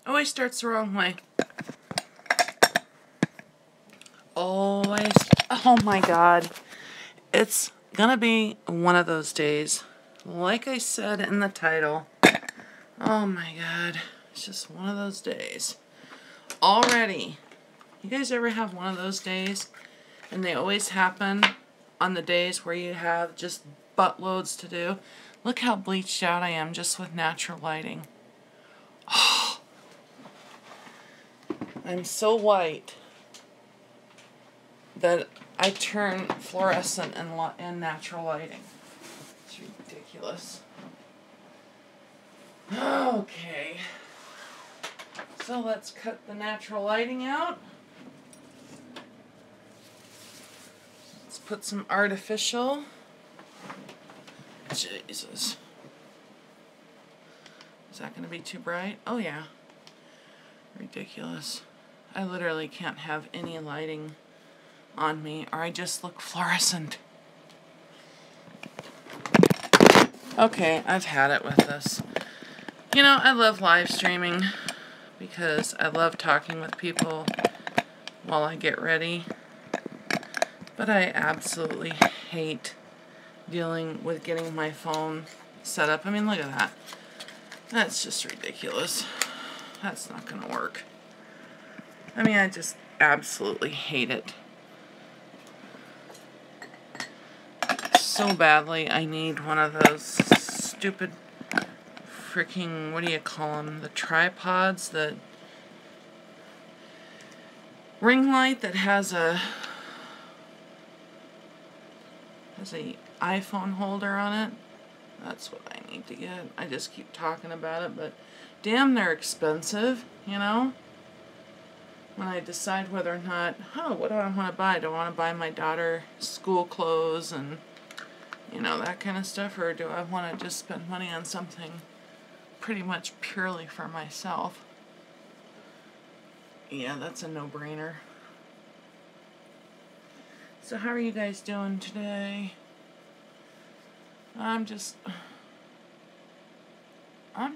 Always starts the wrong way. Always. Oh my God. It's gonna be one of those days. Like I said in the title. Oh my God. It's just one of those days. Already. You guys ever have one of those days? And they always happen on the days where you have just buttloads to do. Look how bleached out I am just with natural lighting. Oh, I'm so white that I turn fluorescent in natural lighting. It's ridiculous. Okay. So let's cut the natural lighting out. Let's put some artificial. Jesus. Is that going to be too bright? Oh yeah. Ridiculous. I literally can't have any lighting on me or I just look fluorescent. Okay, I've had it with this. You know, I love live streaming because I love talking with people while I get ready. But I absolutely hate dealing with getting my phone set up. I mean, look at that. That's just ridiculous. That's not going to work. I mean, I just absolutely hate it. So badly, I need one of those stupid freaking, what do you call them? The tripods, the ring light that has a iPhone holder on it. That's what I need to get. I just keep talking about it, but damn, they're expensive, you know? When I decide whether or not, what do I want to buy? Do I want to buy my daughter school clothes and, you know, that kind of stuff? Or do I want to just spend money on something pretty much purely for myself? Yeah, that's a no-brainer. So how are you guys doing today? I'm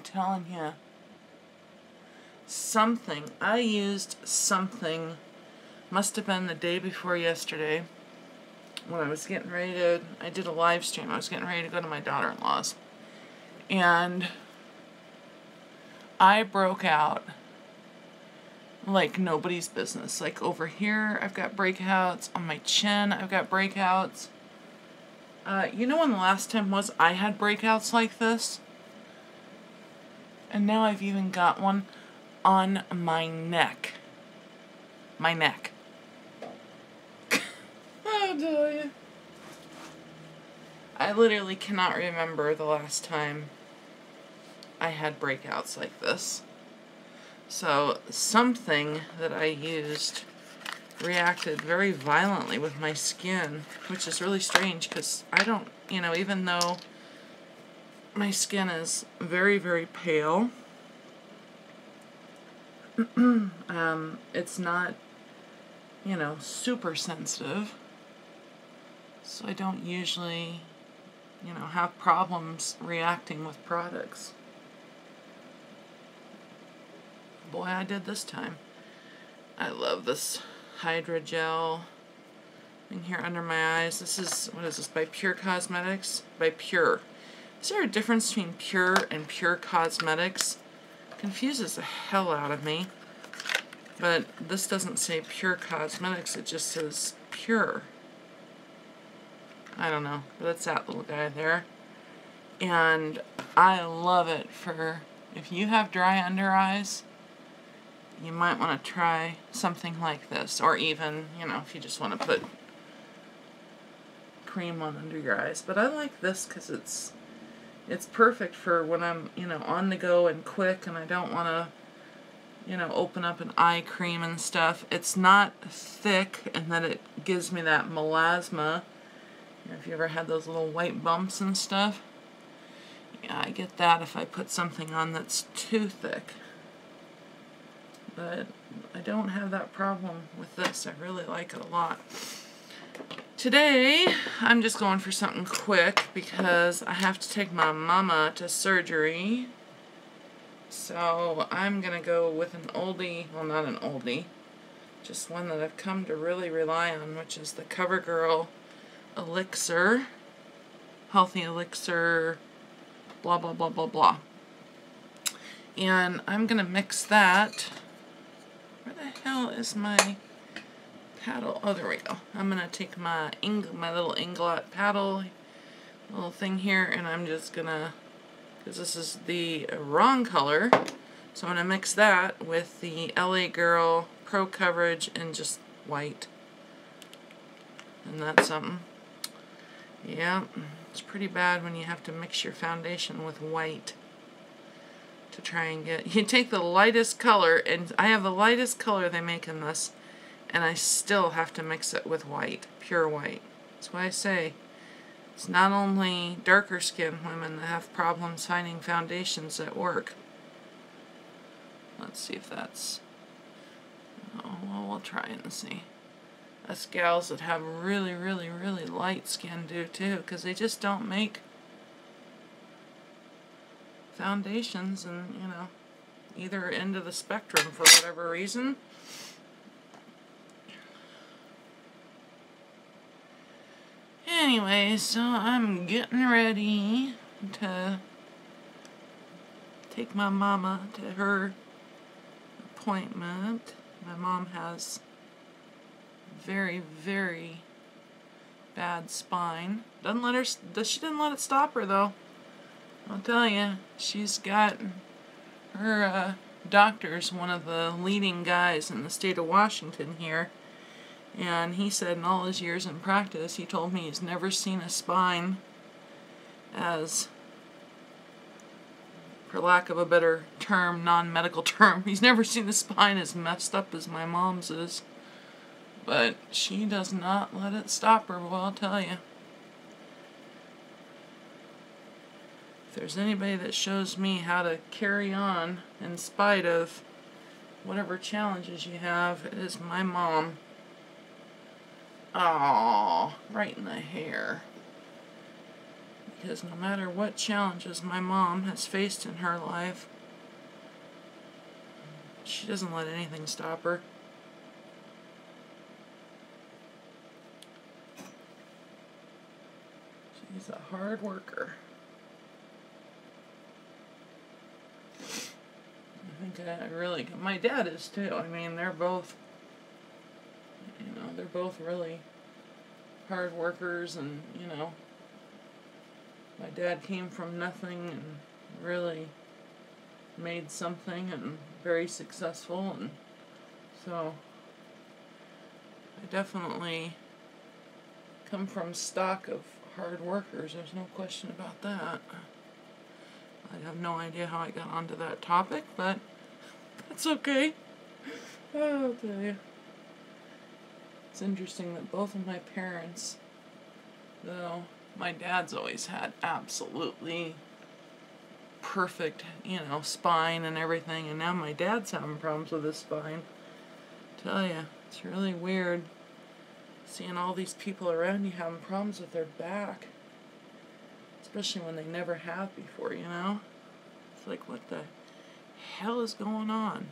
telling you, I used something, must have been the day before yesterday, when I was getting ready to, I did a live stream, I was getting ready to go to my daughter-in-law's, and I broke out like nobody's business. Like over here, I've got breakouts, on my chin, I've got breakouts. You know when the last time was I had breakouts like this? And now I've even got one on my neck. My neck. I'll tell you. I literally cannot remember the last time I had breakouts like this. So something that I used reacted very violently with my skin, which is really strange because I don't, you know, even though my skin is very, very pale, it's not, you know, super sensitive, so I don't usually, you know, have problems reacting with products. Boy, I did this time. I love this hydrogel in here under my eyes. This is, what is this, by Pure Cosmetics? By Pure. Is there a difference between Pure and Pure Cosmetics? Confuses the hell out of me. But this doesn't say Pure Cosmetics, it just says Pure. I don't know, but it's that little guy there. And I love it for, if you have dry under eyes, you might want to try something like this. Or even, you know, if you just want to put cream on under your eyes. But I like this because it's perfect for when I'm, you know, on the go and quick and I don't want to, you know, open up an eye cream and stuff. It's not thick and then it gives me that melasma. You know, if you ever had those little white bumps and stuff. Yeah, I get that if I put something on that's too thick. But I don't have that problem with this. I really like it a lot. Today, I'm just going for something quick because I have to take my mama to surgery So I'm going to go with an oldie, well not an oldie, just one that I've come to really rely on, which is the CoverGirl Elixir, Healthy Elixir, blah blah blah blah blah. And I'm going to mix that. Where the hell is my paddle? Oh, there we go. I'm going to take my little Inglot paddle little thing here, and I'm just going to, because this is the wrong color, so I'm going to mix that with the LA Girl Pro Coverage in just white. And that's something. Yeah, it's pretty bad when you have to mix your foundation with white to try and get... You take the lightest color, and I have the lightest color they make in this, and I still have to mix it with white, pure white. That's why I say it's not only darker skinned women that have problems finding foundations that work. Let's see if that's... Oh, well, we'll try and see. Us gals that have really, really, really light skin do too, because they just don't make foundations, and, you know, either end of the spectrum for whatever reason. Anyway, so I'm getting ready to take my mama to her appointment. My mom has very, very bad spine. She didn't let it stop her though. I'll tell you, she's got her doctor's one of the leading guys in the state of Washington here. And he said in all his years in practice, he told me he's never seen a spine as, for lack of a better term, non-medical term, he's never seen a spine as messed up as my mom's is. But she does not let it stop her, well, I'll tell you. If there's anybody that shows me how to carry on in spite of whatever challenges you have, it is my mom. Aww, right in the hair. Because no matter what challenges my mom has faced in her life, she doesn't let anything stop her. She's a hard worker. I think I really, my dad is too. I mean, they're both, you know, they're both really hard workers, and, you know, my dad came from nothing and really made something and very successful, and so I definitely come from stock of hard workers. There's no question about that. I have no idea how I got onto that topic, but that's okay. I'll tell you. It's interesting that both of my parents, though my dad's always had absolutely perfect, you know, spine and everything, and now my dad's having problems with his spine. I tell you, it's really weird seeing all these people around you having problems with their back, especially when they never have before, you know? It's like, what the hell is going on?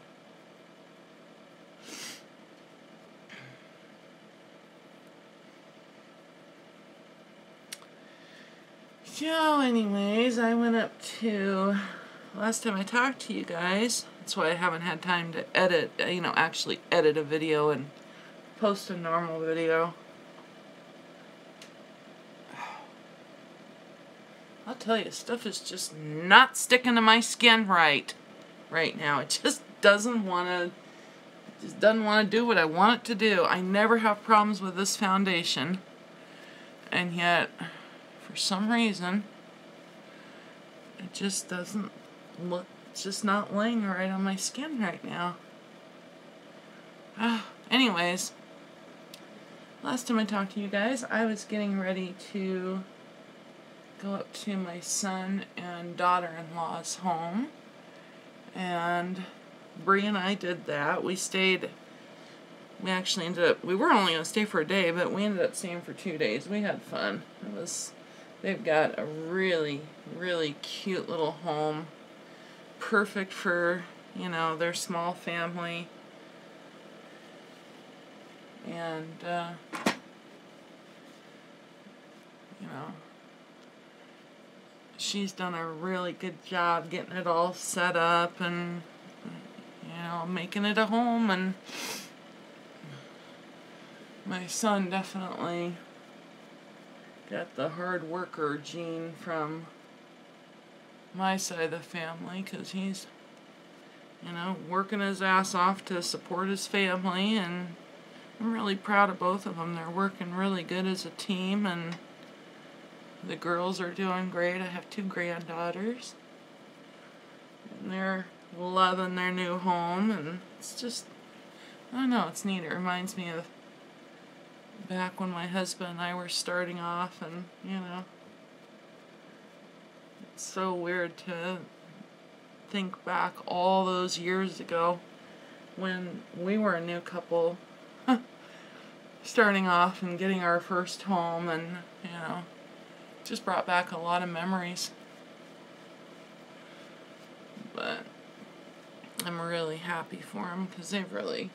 So anyways, I went up to, last time I talked to you guys, that's why I haven't had time to edit, you know, actually edit a video and post a normal video. I'll tell you, stuff is just not sticking to my skin right now. It just doesn't want to do what I want it to do. I never have problems with this foundation, and yet for some reason it just doesn't look, it's just not laying right on my skin right now. Anyways, last time I talked to you guys, I was getting ready to go up to my son and daughter-in-law's home, and Bree and I did that. We actually ended up, we were only going to stay for a day, but we ended up staying for 2 days. We had fun. They've got a really, really cute little home. perfect for, you know, their small family. And, you know, she's done a really good job getting it all set up and, you know, making it a home. And my son definitely got the hard worker gene from my side of the family, because he's, you know, working his ass off to support his family, and I'm really proud of both of them. They're working really good as a team, and the girls are doing great. I have 2 granddaughters, and they're loving their new home, and it's just, I don't know, it's neat. It reminds me of back when my husband and I were starting off, and, you know, it's so weird to think back all those years ago when we were a new couple starting off and getting our first home, and, you know, just brought back a lot of memories. But I'm really happy for them, because they've really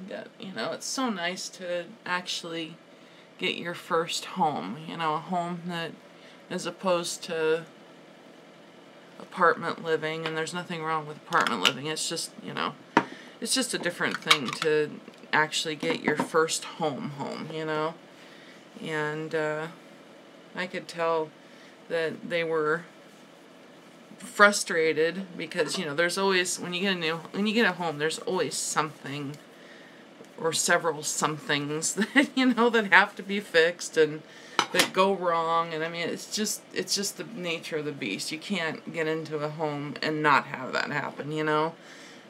got, you know, it's so nice to actually get your first home, you know, a home that, as opposed to apartment living, and there's nothing wrong with apartment living, it's just, you know, it's just a different thing to actually get your first home, you know. And I could tell that they were frustrated, because, you know, there's always, when you get a home, there's always something or several somethings that, you know, that have to be fixed and that go wrong. And I mean, it's just the nature of the beast. You can't get into a home and not have that happen, you know.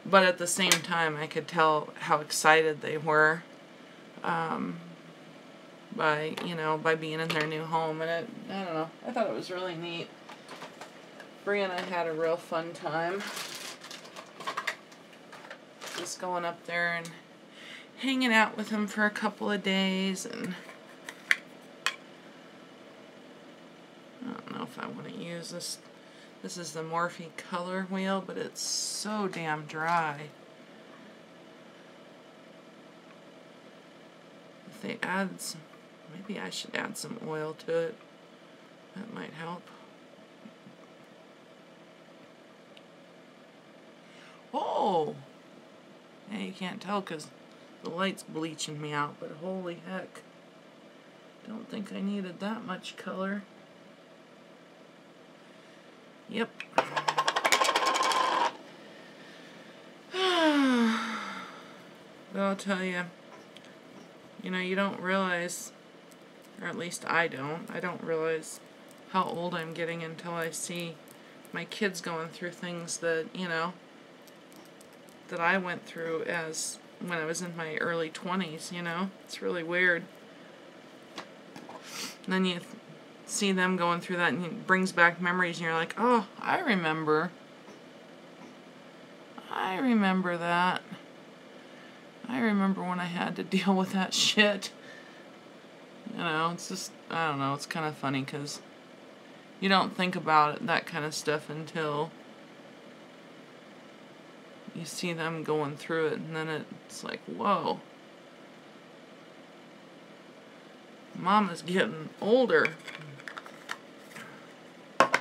But at the same time, I could tell how excited they were by being in their new home. And I don't know, I thought it was really neat. Bree and I had a real fun time just going up there and hanging out with him for a couple of days. And I don't know if I want to use this. This is the Morphe color wheel, but it's so damn dry. If they add some, maybe I should add some oil to it. That might help. Oh! Yeah, you can't tell because the light's bleaching me out, but holy heck. Don't think I needed that much color. Yep. But I'll tell you, you know, you don't realize, or at least I don't realize how old I'm getting until I see my kids going through things that, you know, that I went through as when I was in my early 20s, you know. It's really weird. And then you see them going through that, and it brings back memories, and you're like, oh, I remember that. I remember when I had to deal with that shit. You know, it's just, I don't know, it's kind of funny because you don't think about it, that kind of stuff, until you see them going through it, and then it's like, whoa. Mama's getting older. God,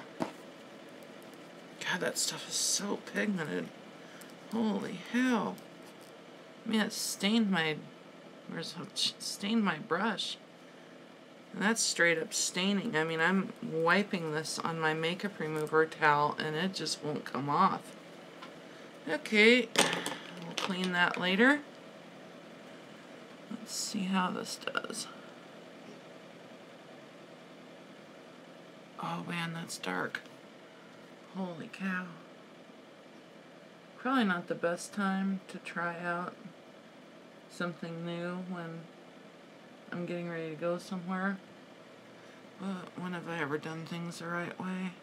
that stuff is so pigmented. Holy hell. I mean, it stained my brush. And that's straight up staining. I mean, I'm wiping this on my makeup remover towel, and it just won't come off. Okay, we'll clean that later. Let's see how this does. Oh man, that's dark. Holy cow. Probably not the best time to try out something new when I'm getting ready to go somewhere. But when have I ever done things the right way?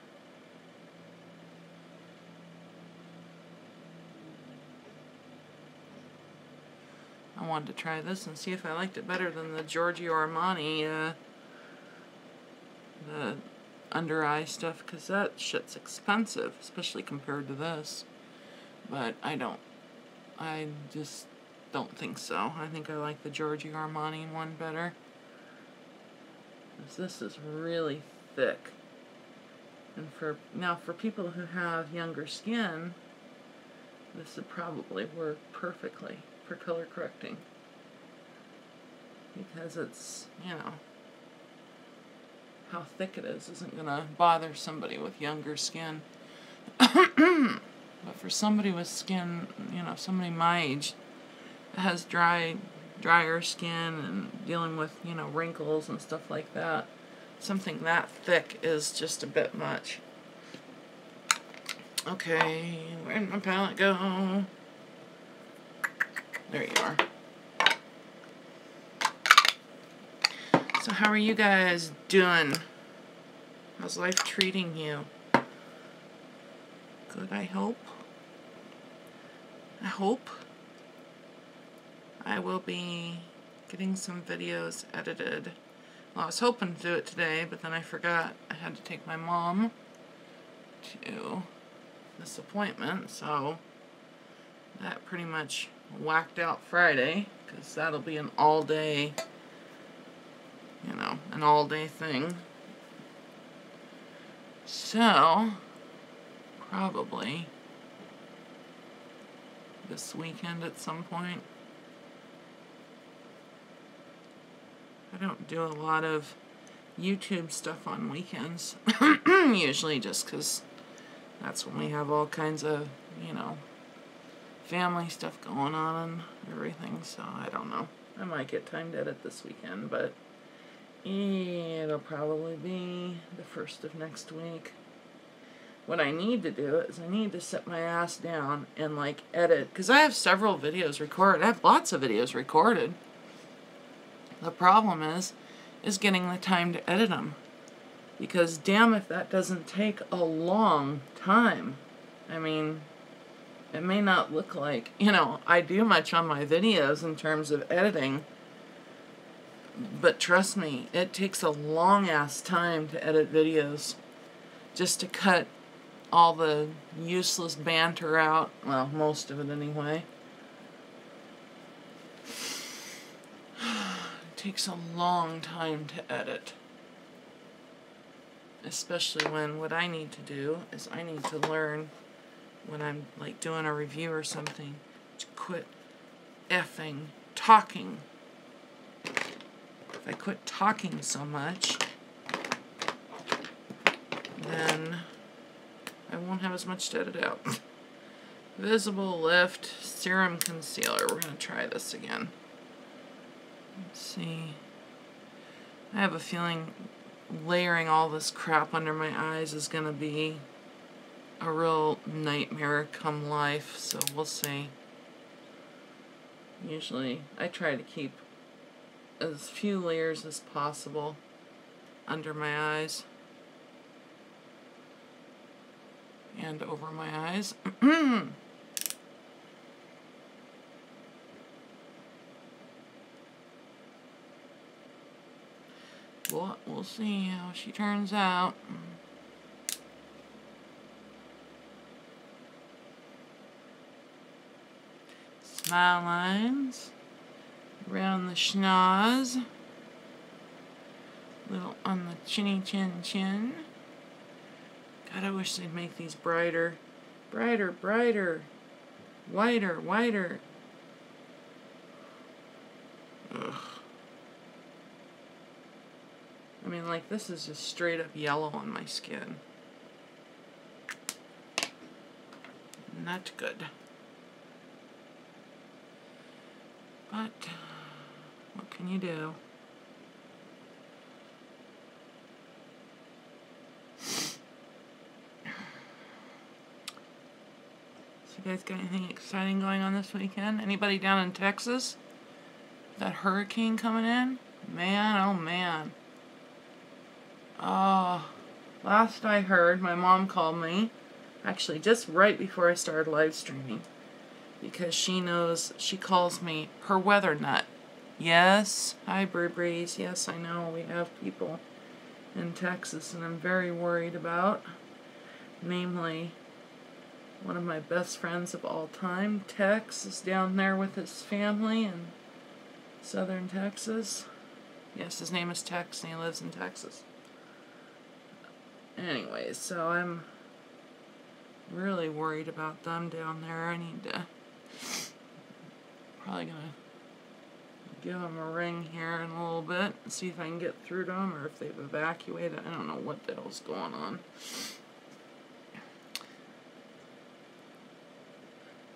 I wanted to try this and see if I liked it better than the Giorgio Armani, the under eye stuff, because that shit's expensive, especially compared to this. But I just don't think so. I think I like the Giorgio Armani one better. This is really thick. And for people who have younger skin, this would probably work perfectly for color correcting. Because it's, how thick it is isn't going to bother somebody with younger skin. But for somebody with skin, somebody my age that has drier skin and dealing with, wrinkles and stuff like that, something that thick is just a bit much. Okay, where'd my palette go? There you are. So how are you guys doing? How's life treating you? Good, I hope. I will be getting some videos edited. Well, I was hoping to do it today, but then I forgot I had to take my mom to this appointment, so that pretty much whacked out Friday, because that'll be an all-day, an all-day thing. So, probably this weekend at some point. I don't do a lot of YouTube stuff on weekends, usually just because that's when we have all kinds of, family stuff going on and everything, so I don't know. I might get time to edit this weekend, but it'll probably be the first of next week. What I need to do is I need to sit my ass down and, edit, because I have several videos recorded. I have lots of videos recorded. The problem is getting the time to edit them. Because damn if that doesn't take a long time. I mean, it may not look like, I do much on my videos in terms of editing. But trust me, it takes a long-ass time to edit videos. Just to cut all the useless banter out. Well, most of it anyway. It takes a long time to edit. Especially when what I need to do is I need to learn when I'm doing a review or something to quit effing talking. If I quit talking so much, then I won't have as much to edit out. Visible Lift Serum Concealer. We're going to try this again. Let's see. I have a feeling layering all this crap under my eyes is going to be a real nightmare come life, so we'll see. Usually, I try to keep as few layers as possible under my eyes and over my eyes. Well, we'll see how she turns out. Smile lines around the schnoz, little on the chinny chin. God, I wish they'd make these brighter, brighter, whiter. Ugh. I mean, this is just straight up yellow on my skin. Not good. But, what can you do? So you guys got anything exciting going on this weekend? Anybody down in Texas? That hurricane coming in? Man, oh man. Last I heard, my mom called me, actually just right before I started live streaming, because she calls me her weather nut. Yes, hi Breeze, yes I know, we have people in Texas and I'm very worried about. Namely, one of my best friends of all time, Tex, is down there with his family in southern Texas. Yes, his name is Tex and he lives in Texas. Anyways, so I'm really worried about them down there. I need to probably gonna give them a ring here in a little bit and see if I can get through to them or if they've evacuated. I don't know what the hell's going on.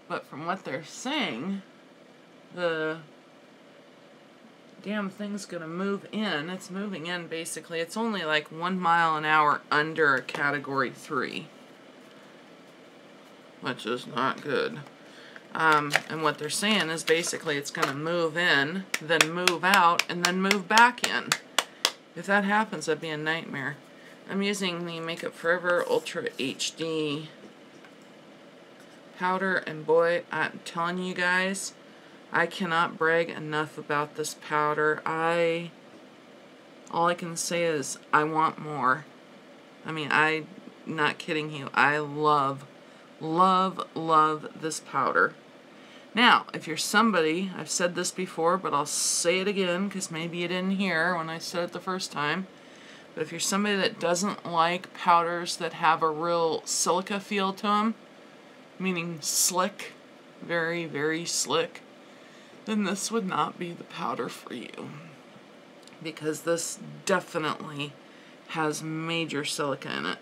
But from what they're saying, the damn thing's gonna move in. It's moving in basically. It's only like 1 mile an hour under a Category 3. Which is not good. And what they're saying is basically it's going to move in, then move out, and then move back in. If that happens, that'd be a nightmare. I'm using the Makeup Forever Ultra HD powder, and boy, I'm telling you guys, I cannot brag enough about this powder. All I can say is I want more. I mean, I'm not kidding you. I love this powder. Now, if you're somebody, I've said this before, but I'll say it again because maybe you didn't hear when I said it the first time, but if you're somebody that doesn't like powders that have a real silica feel to them, meaning slick, very, very slick, then this would not be the powder for you. Because this definitely has major silica in it.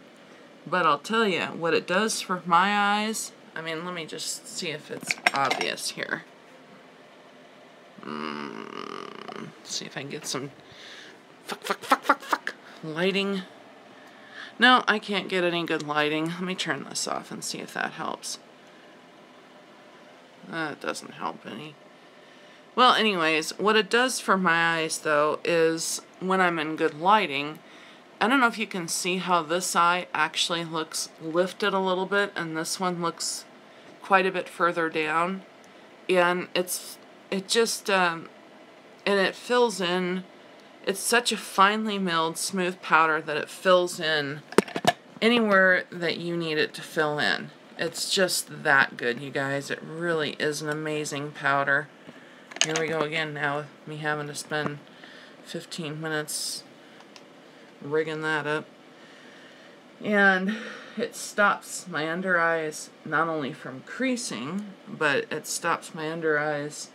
But I'll tell you, what it does for my eyes, I mean, let me just see if it's obvious here. See if I can get some lighting. No, I can't get any good lighting. Let me turn this off and see if that helps. It doesn't help any. Well, anyways, what it does for my eyes, though, is when I'm in good lighting, I don't know if you can see how this eye actually looks lifted a little bit and this one looks quite a bit further down, and it fills in. It's such a finely milled smooth powder that it fills in anywhere that you need it to fill in. It's just that good, you guys. It really is an amazing powder. Here we go again now with me having to spend 15 minutes rigging that up. And it stops my under eyes not only from creasing, but it stops my under eyes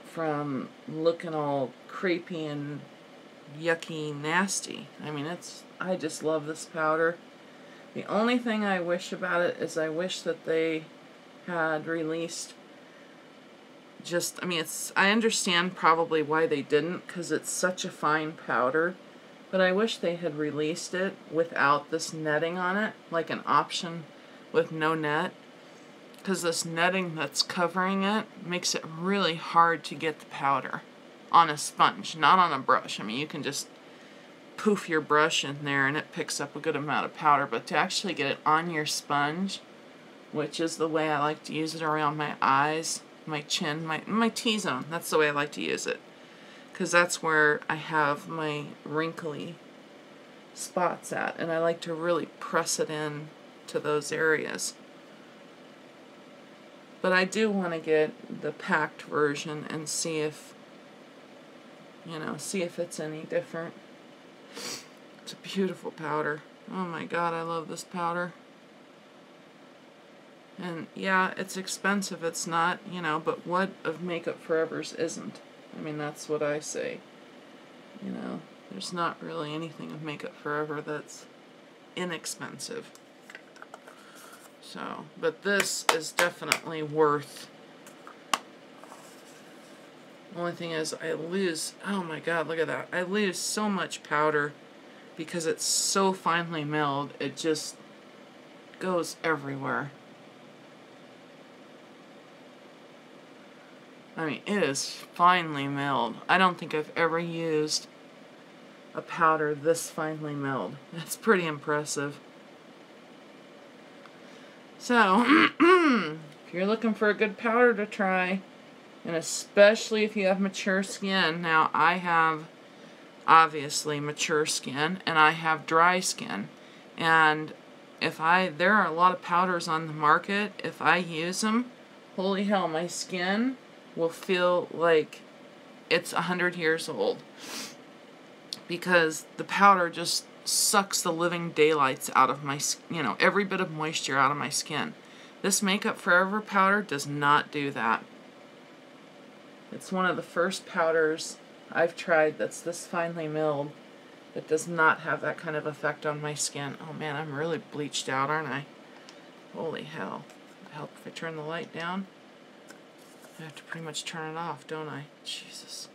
from looking all crepey and yucky nasty. I mean, I just love this powder. The only thing I wish about it is I wish that they had released just, I mean, I understand probably why they didn't, because it's such a fine powder. But I wish they had released it without this netting on it, like an option with no net. Because this netting that's covering it makes it really hard to get the powder on a sponge, not on a brush. I mean, you can just poof your brush in there and it picks up a good amount of powder. But to actually get it on your sponge, which is the way I like to use it around my eyes, my chin, my T-zone, that's the way I like to use it. Because that's where I have my wrinkly spots at, and I like to really press it in to those areas. But I do want to get the packed version and see if, see if it's any different. It's a beautiful powder. Oh my god, I love this powder. And yeah, it's expensive, it's not, but what of Makeup Forever's isn't? I mean, that's what I say. There's not really anything of Makeup Forever that's inexpensive. So, but this is definitely worth. Only thing is, I lose, oh my god, look at that. I lose so much powder because it's so finely milled, it just goes everywhere. I mean, it is finely milled. I don't think I've ever used a powder this finely milled. It's pretty impressive. So, if you're looking for a good powder to try, and especially if you have mature skin, now I have obviously mature skin, and I have dry skin. And there are a lot of powders on the market. If I use them, holy hell, my skin will feel like it's 100 years old. Because the powder just sucks the living daylights out of my, every bit of moisture out of my skin. This Makeup Forever powder does not do that. It's one of the first powders I've tried that's this finely milled that does not have that kind of effect on my skin. Oh man, I'm really bleached out, aren't I? Holy hell. Would it help if I turn the light down? I have to pretty much turn it off, don't I? Jesus.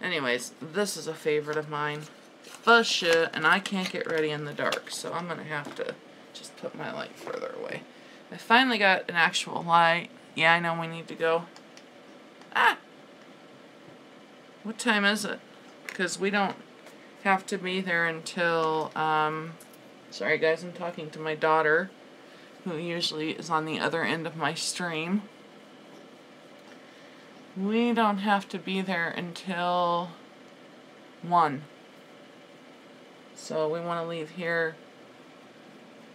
Anyways, this is a favorite of mine. For sure, and I can't get ready in the dark, so I'm going to have to just put my light further away. I finally got an actual light. Yeah, I know we need to go. Ah! What time is it? Because we don't have to be there until, sorry guys, I'm talking to my daughter, who usually is on the other end of my stream. We don't have to be there until 1. So we want to leave here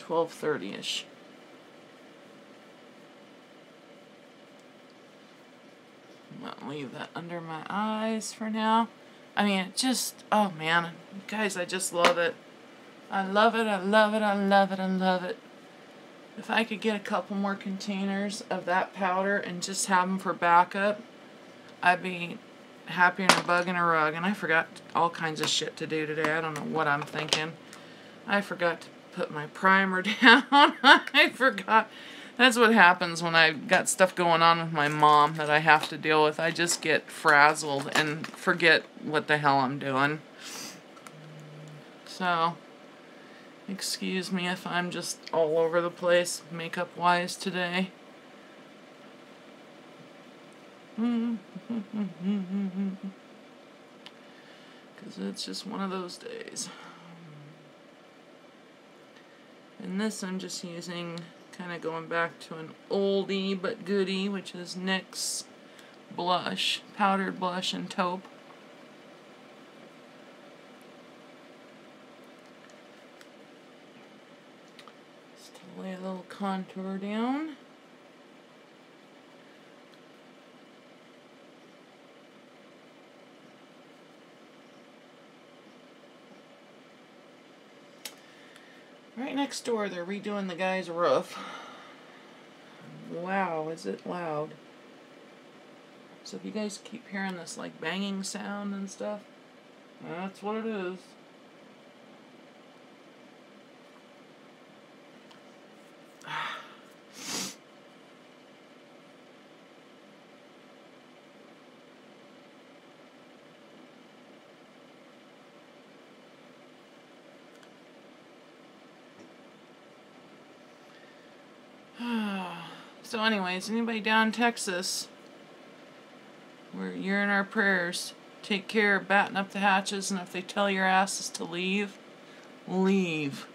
12:30-ish. I'm going to leave that under my eyes for now. I mean, it just, oh man, guys, I just love it. I love it, I love it, I love it, I love it. If I could get a couple more containers of that powder and just have them for backup, I'd be happier than a bug in a rug. And I forgot all kinds of shit to do today. I don't know what I'm thinking. I forgot to put my primer down. I forgot. That's what happens when I've got stuff going on with my mom that I have to deal with. I just get frazzled and forget what the hell I'm doing. So, excuse me if I'm just all over the place makeup-wise today. Because it's just one of those days. And this I'm just using, kind of going back to an oldie but goodie, which is NYX blush, powdered blush and taupe. Just to lay a little contour down. Right next door, they're redoing the guy's roof. Wow, is it loud. So if you guys keep hearing this like banging sound and stuff, that's what it is. So anyways, anybody down in Texas, you're in our prayers. Take care of batting up the hatches, and if they tell your asses to leave, leave.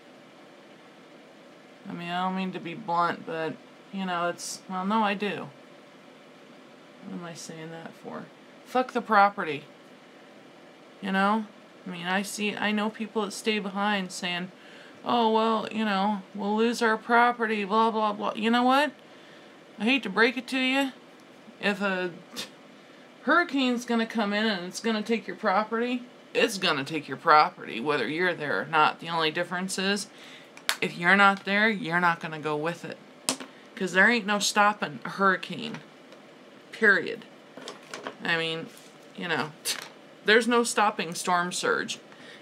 I mean, I don't mean to be blunt, but, you know, it's, well, no, I do. What am I saying that for? Fuck the property. You know? I mean, I know people that stay behind saying, oh, well, you know, we'll lose our property, blah, blah, blah. You know what? I hate to break it to you. If a hurricane's going to come in and it's going to take your property, it's going to take your property, whether you're there or not. The only difference is, if you're not there, you're not going to go with it. Because there ain't no stopping a hurricane. Period. I mean, you know, there's no stopping storm surge.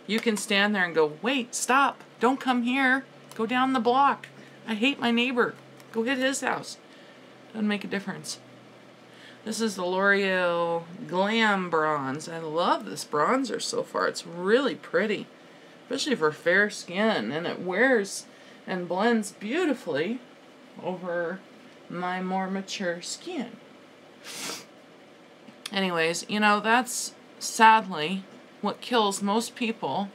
You can stand there and go, wait, stop. Don't come here. Go down the block. I hate my neighbor. Go hit his house. Doesn't make a difference. This is the L'Oreal Glam Bronze. I love this bronzer so far. It's really pretty, especially for fair skin, and it wears and blends beautifully over my more mature skin. Anyways, you know, that's sadly what kills most people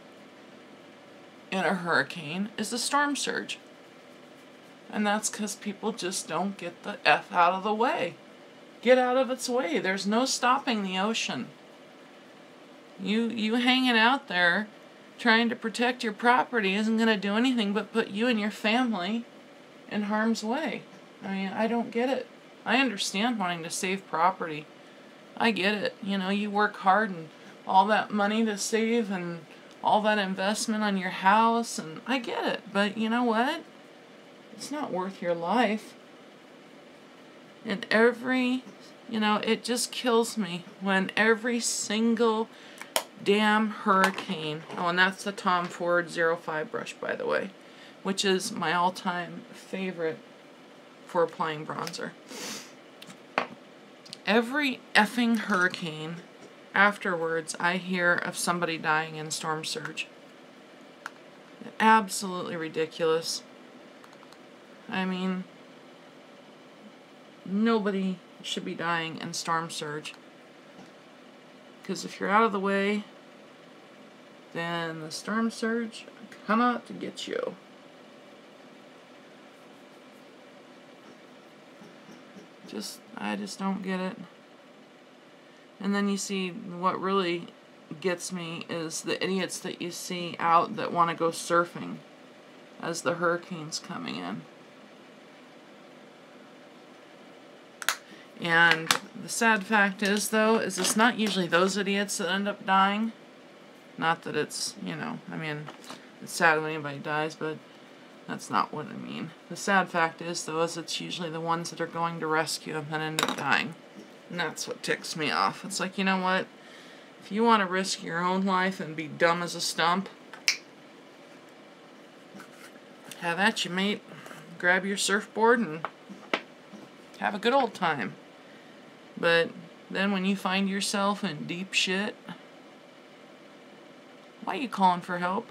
in a hurricane is the storm surge. And that's because people just don't get the F out of the way. Get out of its way. There's no stopping the ocean. You hanging out there trying to protect your property isn't going to do anything but put you and your family in harm's way. I mean, I don't get it. I understand wanting to save property. I get it. You know, you work hard and all that money to save and all that investment on your house, and I get it. But you know what? It's not worth your life. And it just kills me when every single damn hurricane, oh, and that's the Tom Ford 05 brush, by the way, which is my all-time favorite for applying bronzer. Every effing hurricane, afterwards, I hear of somebody dying in storm surge. Absolutely ridiculous. I mean, nobody should be dying in storm surge. Because if you're out of the way, then the storm surge come out to get you. I just don't get it. And then you see what really gets me is the idiots that you see out that want to go surfing as the hurricane's coming in. And the sad fact is, though, is it's not usually those idiots that end up dying. Not that it's, I mean, it's sad when anybody dies, but that's not what I mean. The sad fact is, though, is it's usually the ones that are going to rescue them that end up dying. And that's what ticks me off. It's like, you know what? If you want to risk your own life and be dumb as a stump, have at you, mate. Grab your surfboard and have a good old time. But then when you find yourself in deep shit, why are you calling for help?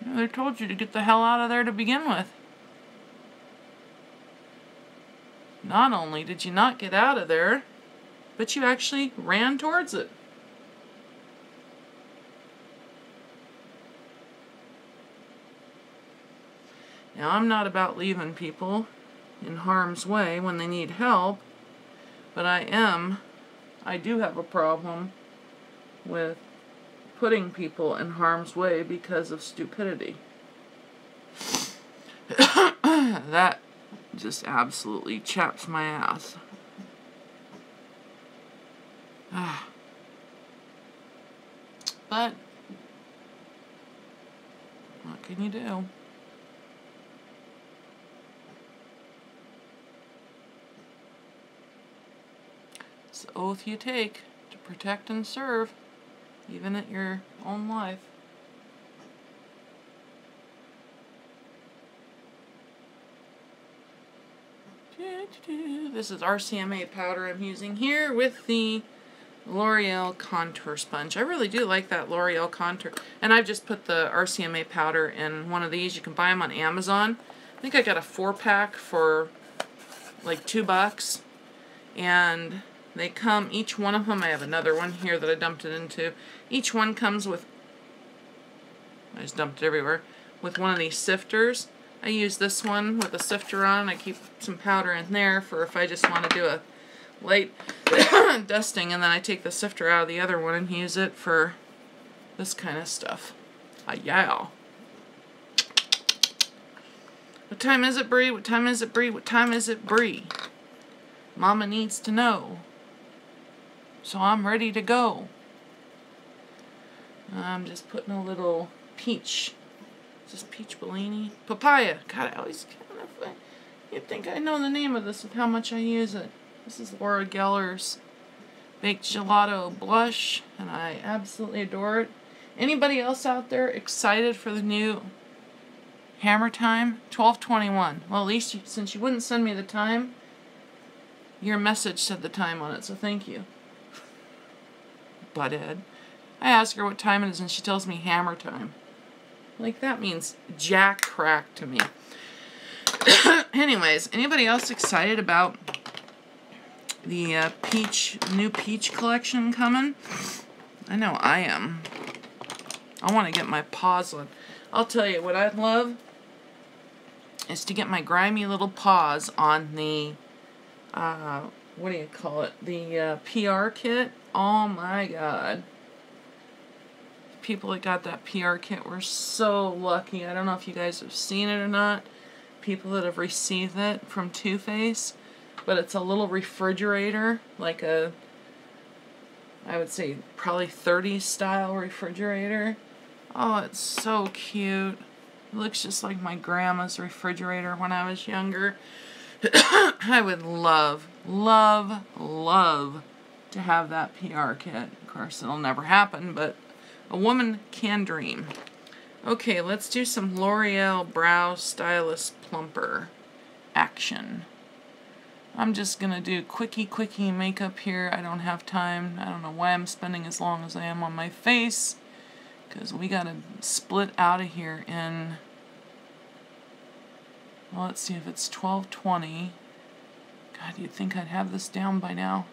They told you to get the hell out of there to begin with. Not only did you not get out of there, but you actually ran towards it. Now, I'm not about leaving people in harm's way when they need help, but I do have a problem with putting people in harm's way because of stupidity. That just absolutely chaps my ass. But what can you do? It's the oath you take to protect and serve, even at your own life. This is RCMA powder I'm using here with the L'Oreal Contour Sponge. I really do like that L'Oreal Contour. And I've just put the RCMA powder in one of these. You can buy them on Amazon. I think I got a 4-pack for like $2. And they come, each one of them, I have another one here that I dumped it into. Each one comes with, I just dumped it everywhere, with one of these sifters. I use this one with a sifter on. I keep some powder in there for if I just want to do a light dusting, and then I take the sifter out of the other one and use it for this kind of stuff. Yeah. What time is it, Bree? What time is it, Bree? What time is it, Bree? Mama needs to know. So I'm ready to go. I'm just putting a little peach. Is this peach Bellini? Papaya. God, I always kind of, you'd think I know the name of this with how much I use it. This is Laura Geller's Baked Gelato Blush, and I absolutely adore it. Anybody else out there excited for the new Hammer Time? 12/21. Well, at least since you wouldn't send me the time, your message said the time on it, so thank you. Butthead. I ask her what time it is, and she tells me Hammer Time. Like, that means jack crack to me. Anyways, anybody else excited about the new peach collection coming? I know I am. I want to get my paws on. I'll tell you, what I'd love is to get my grimy little paws on the, what do you call it? The PR kit Oh my god. People that got that PR kit were so lucky. I don't know if you guys have seen it or not. People that have received it from Too Faced. But it's a little refrigerator, like a, I would say probably 30s style refrigerator. Oh, it's so cute. It looks just like my grandma's refrigerator when I was younger. I would love, love, love to have that PR kit. Of course, it'll never happen, but a woman can dream. Okay, let's do some L'Oreal Brow Stylist Plumper action. I'm just going to do quickie makeup here. I don't have time. I don't know why I'm spending as long as I am on my face, because we got to split out of here in, well, let's see if it's 12:20. God, you'd think I'd have this down by now.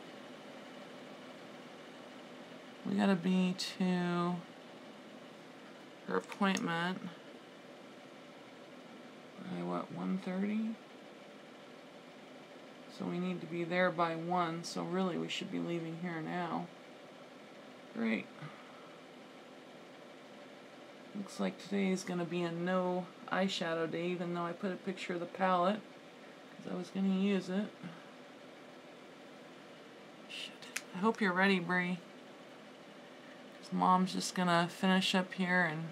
We got to be to her appointment by what, 1:30? So we need to be there by 1, so really we should be leaving here now. Great. Looks like today is going to be a no eyeshadow day, even though I put a picture of the palette, because I was going to use it. Shit. I hope you're ready, Bree. Because Mom's just going to finish up here and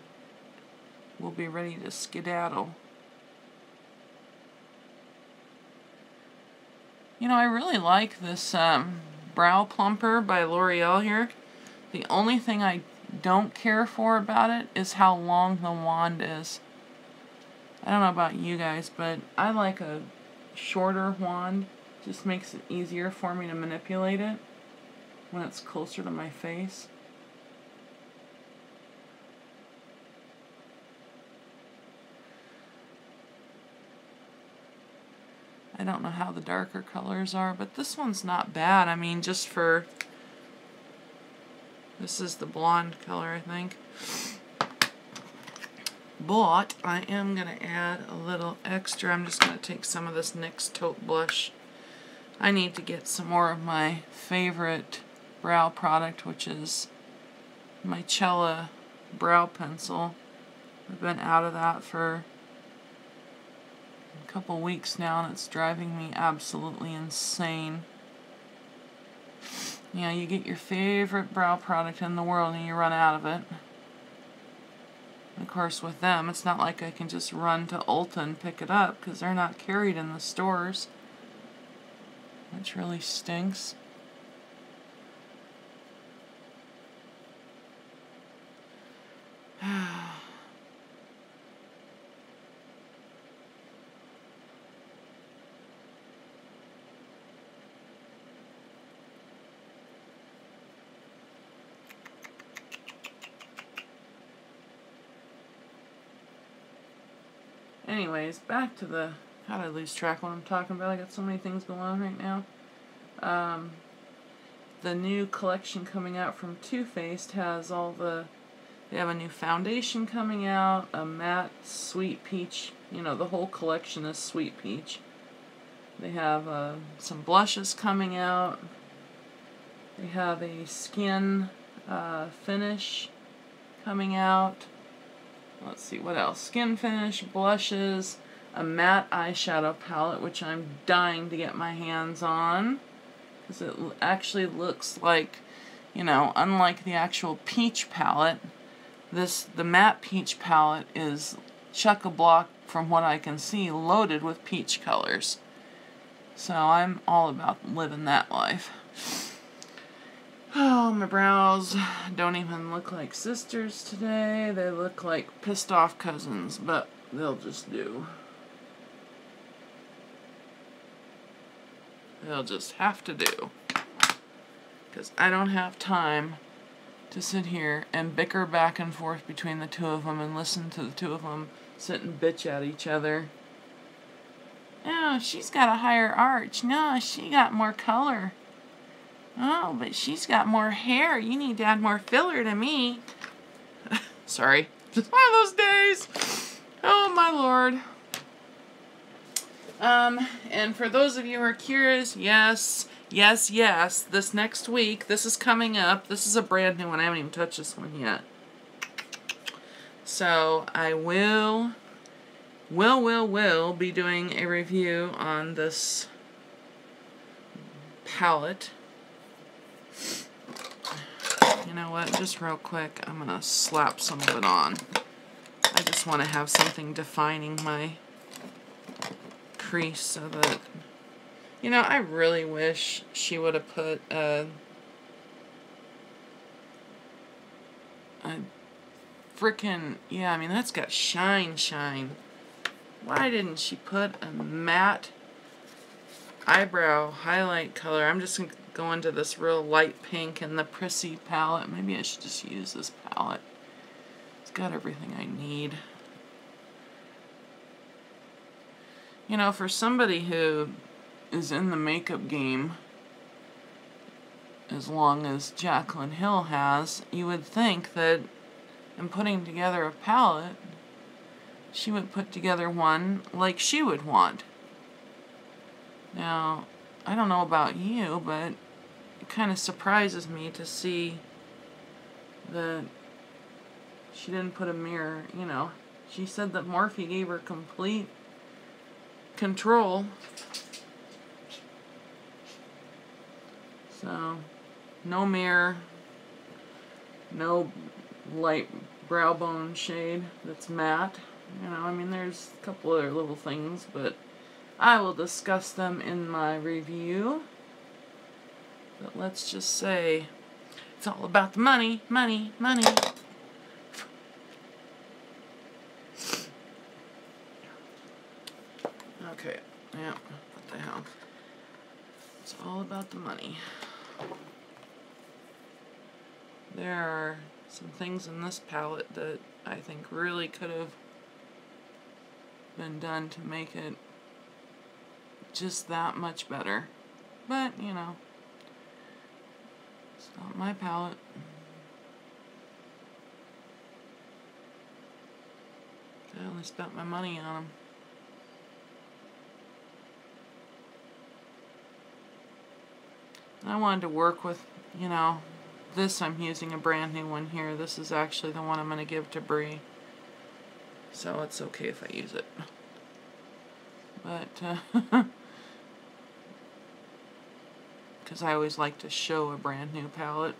we'll be ready to skedaddle. You know, I really like this brow plumper by L'Oreal here. The only thing I don't care for about it is how long the wand is. I don't know about you guys, but I like a shorter wand. Just makes it easier for me to manipulate it when it's closer to my face. I don't know how the darker colors are, but this one's not bad. I mean, just for... This is the blonde color, I think. But I am going to add a little extra. I'm just going to take some of this NYX Taupe Blush. I need to get some more of my favorite brow product, which is my Cella brow pencil. I've been out of that for a couple weeks now, and it's driving me absolutely insane. You know, you get your favorite brow product in the world and you run out of it. And of course, with them, it's not like I can just run to Ulta and pick it up, because they're not carried in the stores, which really stinks. Anyways, back to the... How did I lose track of what I'm talking about? I got so many things going on right now. The new collection coming out from Too Faced has all the... They have a new foundation coming out, a matte sweet peach. You know, the whole collection is sweet peach. They have some blushes coming out. They have a skin finish coming out. Let's see, what else? Skin finish, blushes, a matte eyeshadow palette, which I'm dying to get my hands on, because it actually looks like, you know, unlike the actual peach palette, the matte peach palette is chock-a-block, from what I can see, loaded with peach colors. So I'm all about living that life. Oh, my brows don't even look like sisters today. They look like pissed off cousins, but they'll just do. They'll just have to do. Because I don't have time to sit here and bicker back and forth between the two of them and listen to the two of them sit and bitch at each other. Oh, she's got a higher arch. No, she got more color. Oh, but she's got more hair. You need to add more filler to me. Sorry. Just one of those days. Oh, my Lord. And for those of you who are curious, yes, Yes, yes, this next week, this is coming up. This is a brand new one. I haven't even touched this one yet. So I will be doing a review on this palette. You know what, just real quick, I'm going to slap some of it on. I just want to have something defining my crease so that, you know, I really wish she would have put a frickin', yeah, I mean, that's got shine. Why didn't she put a matte eyebrow highlight color? I'm just going to go into this real light pink in the Prissy palette. Maybe I should just use this palette. It's got everything I need. You know, for somebody who is in the makeup game as long as Jaclyn Hill has, you would think that in putting together a palette, she would put together one like she would want. Now, I don't know about you, but it kind of surprises me to see that she didn't put a mirror, you know. She said that Morphe gave her complete control. So, no mirror, no light brow bone shade that's matte. You know, I mean, there's a couple other little things, but I will discuss them in my review. But let's just say it's all about the money, money, money. Okay, yeah, what the hell. It's all about the money. There are some things in this palette that I think really could have been done to make it just that much better. But, you know, it's not my palette. I only spent my money on them. I wanted to work with, you know, this I'm using a brand new one here. This is actually the one I'm going to give to Bree. So it's okay if I use it. But, because I always like to show a brand new palette.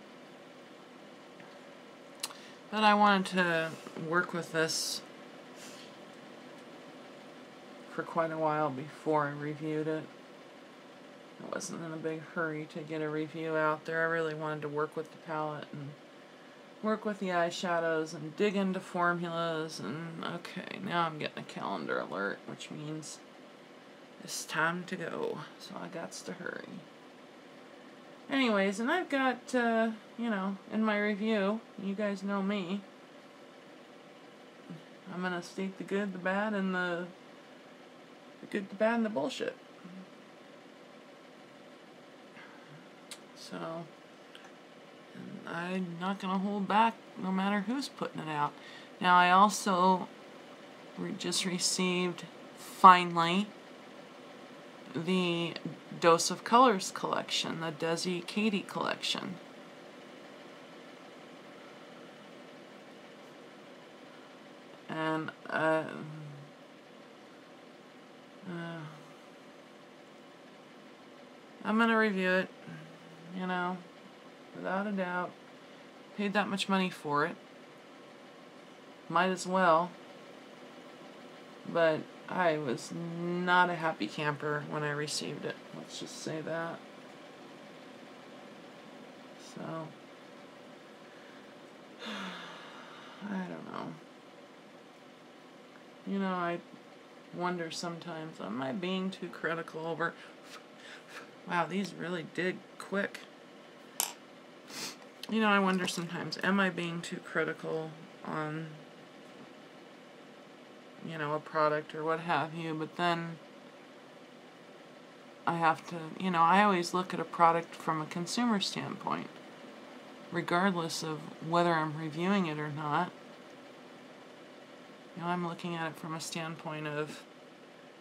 But I wanted to work with this for quite a while before I reviewed it. I wasn't in a big hurry to get a review out there. I really wanted to work with the palette and work with the eyeshadows and dig into formulas. And okay, now I'm getting a calendar alert, which means it's time to go. So I got to hurry. Anyways, and I've got, you know, in my review, you guys know me, I'm going to state the good, the bad, and the good, the bad, and the bullshit. So, and I'm not going to hold back no matter who's putting it out. Now, I also just received, finally, the Dose of Colors collection, the Desi Katie collection. And, I'm going to review it, you know, without a doubt. Paid that much money for it. Might as well. But I was not a happy camper when I received it. Let's just say that. So, I don't know. You know, I wonder sometimes, am I being too critical over... Wow, these really dig quick. You know, I wonder sometimes, am I being too critical on, you know, a product or what have you, but then I have to, you know, I always look at a product from a consumer standpoint, regardless of whether I'm reviewing it or not. You know, I'm looking at it from a standpoint of,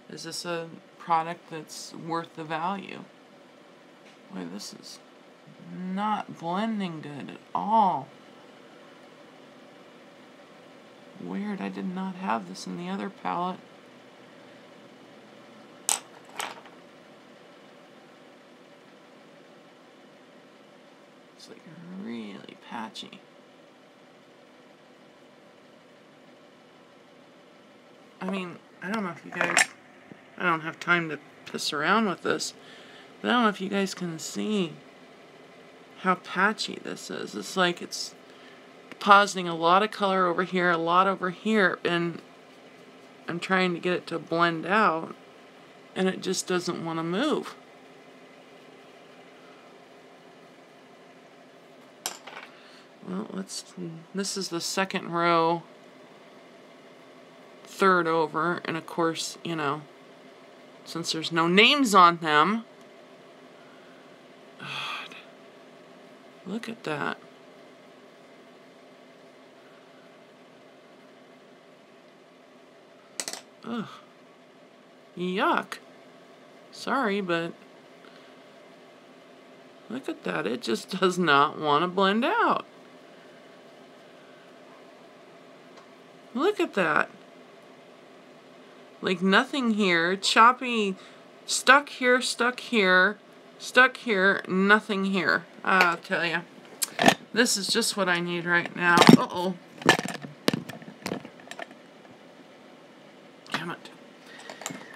is this a product that's worth the value? Boy, this is not blending good at all. Weird, I did not have this in the other palette. It's like really patchy. I mean, I don't know if you guys, I don't have time to piss around with this, but I don't know if you guys can see how patchy this is. It's like it's depositing a lot of color over here, a lot over here, and I'm trying to get it to blend out, and it just doesn't want to move. Well, this is the second row, third over, and of course, you know, since there's no names on them, God, look at that. Ugh. Yuck. Sorry, but look at that. It just does not want to blend out. Look at that. Like nothing here. Choppy. Stuck here, stuck here, stuck here, nothing here. I'll tell you. This is just what I need right now. Uh-oh. Damn it.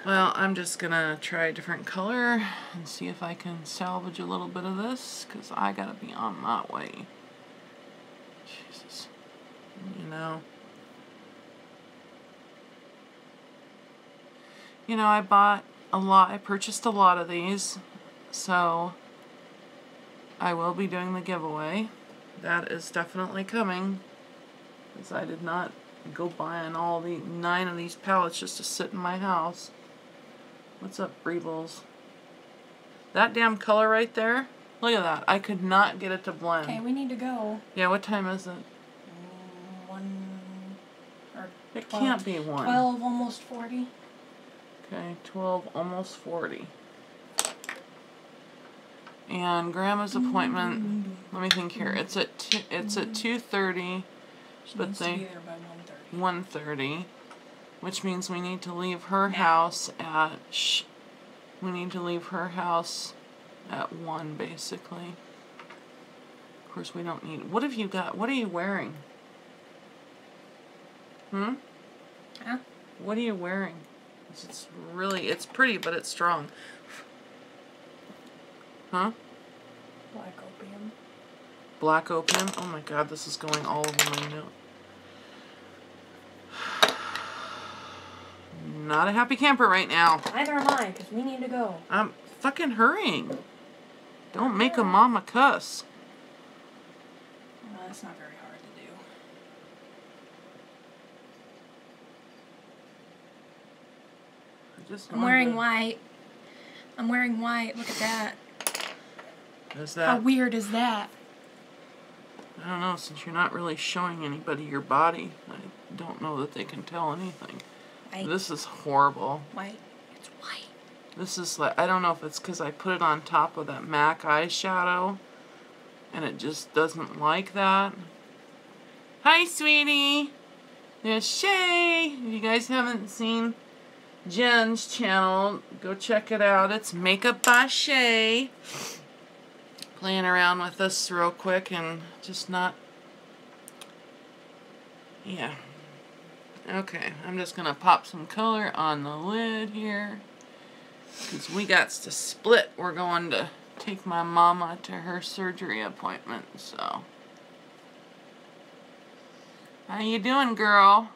Well, I'm just gonna try a different color and see if I can salvage a little bit of this, because I gotta be on my way. Jesus. You know. You know, I purchased a lot of these, so I will be doing the giveaway. That is definitely coming, because I did not go buying all the 9 of these palettes just to sit in my house. What's up, Breebles? That damn color right there, look at that. I could not get it to blend. Okay, we need to go. Yeah, what time is it? 1 or 12. It can't be 1. 12, almost 40. Okay, 12, almost 40. And Grandma's appointment, let me think here. It's at 2:30, but She needs to be there by 1:30, which means we need to leave her house at we need to leave her house at 1 basically. Of course, we don't need. What have you got? What are you wearing? Hmm? Huh? What are you wearing? It's really, it's pretty, but it's strong. Huh? Black opium. Black opium? Oh my god, this is going all over my note. Not a happy camper right now. Neither am I, because we need to go. I'm fucking hurrying. Don't make a mama cuss. Well, that's not very hard to do. I'm wearing white. I'm wearing white. Look at that. Is that? How weird is that? I don't know, since you're not really showing anybody your body, I don't know that they can tell anything. White. This is horrible. White. It's white. This is like, I don't know if it's because I put it on top of that MAC eyeshadow, and it just doesn't like that. Hi, sweetie. There's Shay. If you guys haven't seen Jen's channel, go check it out. It's Makeup by Shay. Playing around with this real quick and just not, yeah. Okay, I'm just gonna pop some color on the lid here, because we got to split. We're going to take my mama to her surgery appointment, so. How you doing, girl?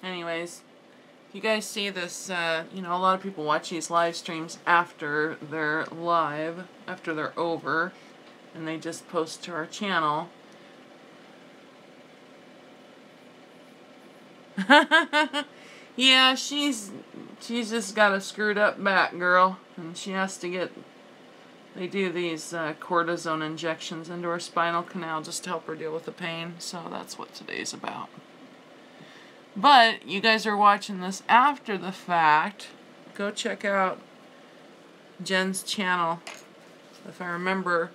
Anyways, you guys see this, you know, a lot of people watch these live streams after they're live, after they're over, and they just post to our channel. Yeah, she's just got a screwed up back, girl, and she has to get, they do these cortisone injections into her spinal canal just to help her deal with the pain, so that's what today's about. But you guys are watching this after the fact. Go check out Jen's channel. If I remember,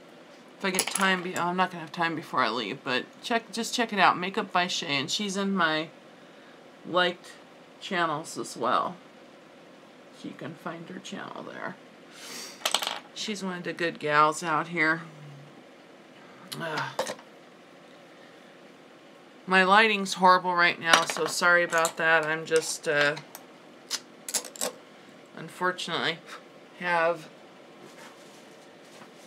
if I get time, I'm not gonna have time before I leave. But just check it out. Makeup by Shay, and she's in my liked channels as well. So you can find her channel there. She's one of the good gals out here. My lighting's horrible right now, so sorry about that. I'm just, unfortunately,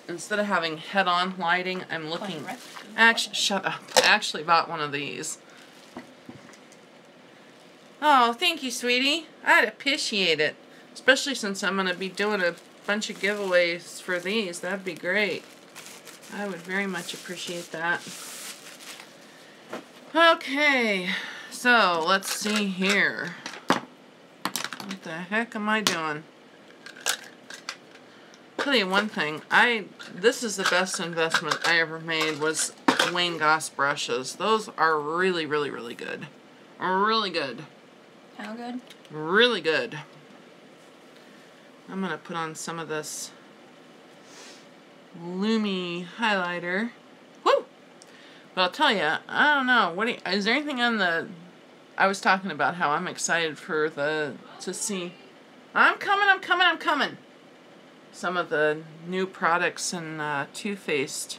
instead of having head-on lighting, I'm looking, actually, shut up. I actually bought one of these. Oh, thank you, sweetie. I'd appreciate it. Especially since I'm going to be doing a bunch of giveaways for these. That'd be great. I would very much appreciate that. Okay, so let's see here. What the heck am I doing? Tell you one thing, this is the best investment I ever made was Wayne Goss brushes. Those are really, really, really good. Really good. How good? Really good. I'm gonna put on some of this Lumi highlighter. Woo! But I'll tell you, I don't know. Is there anything on the? I was talking about how I'm excited for to see. I'm coming. Some of the new products in Too Faced.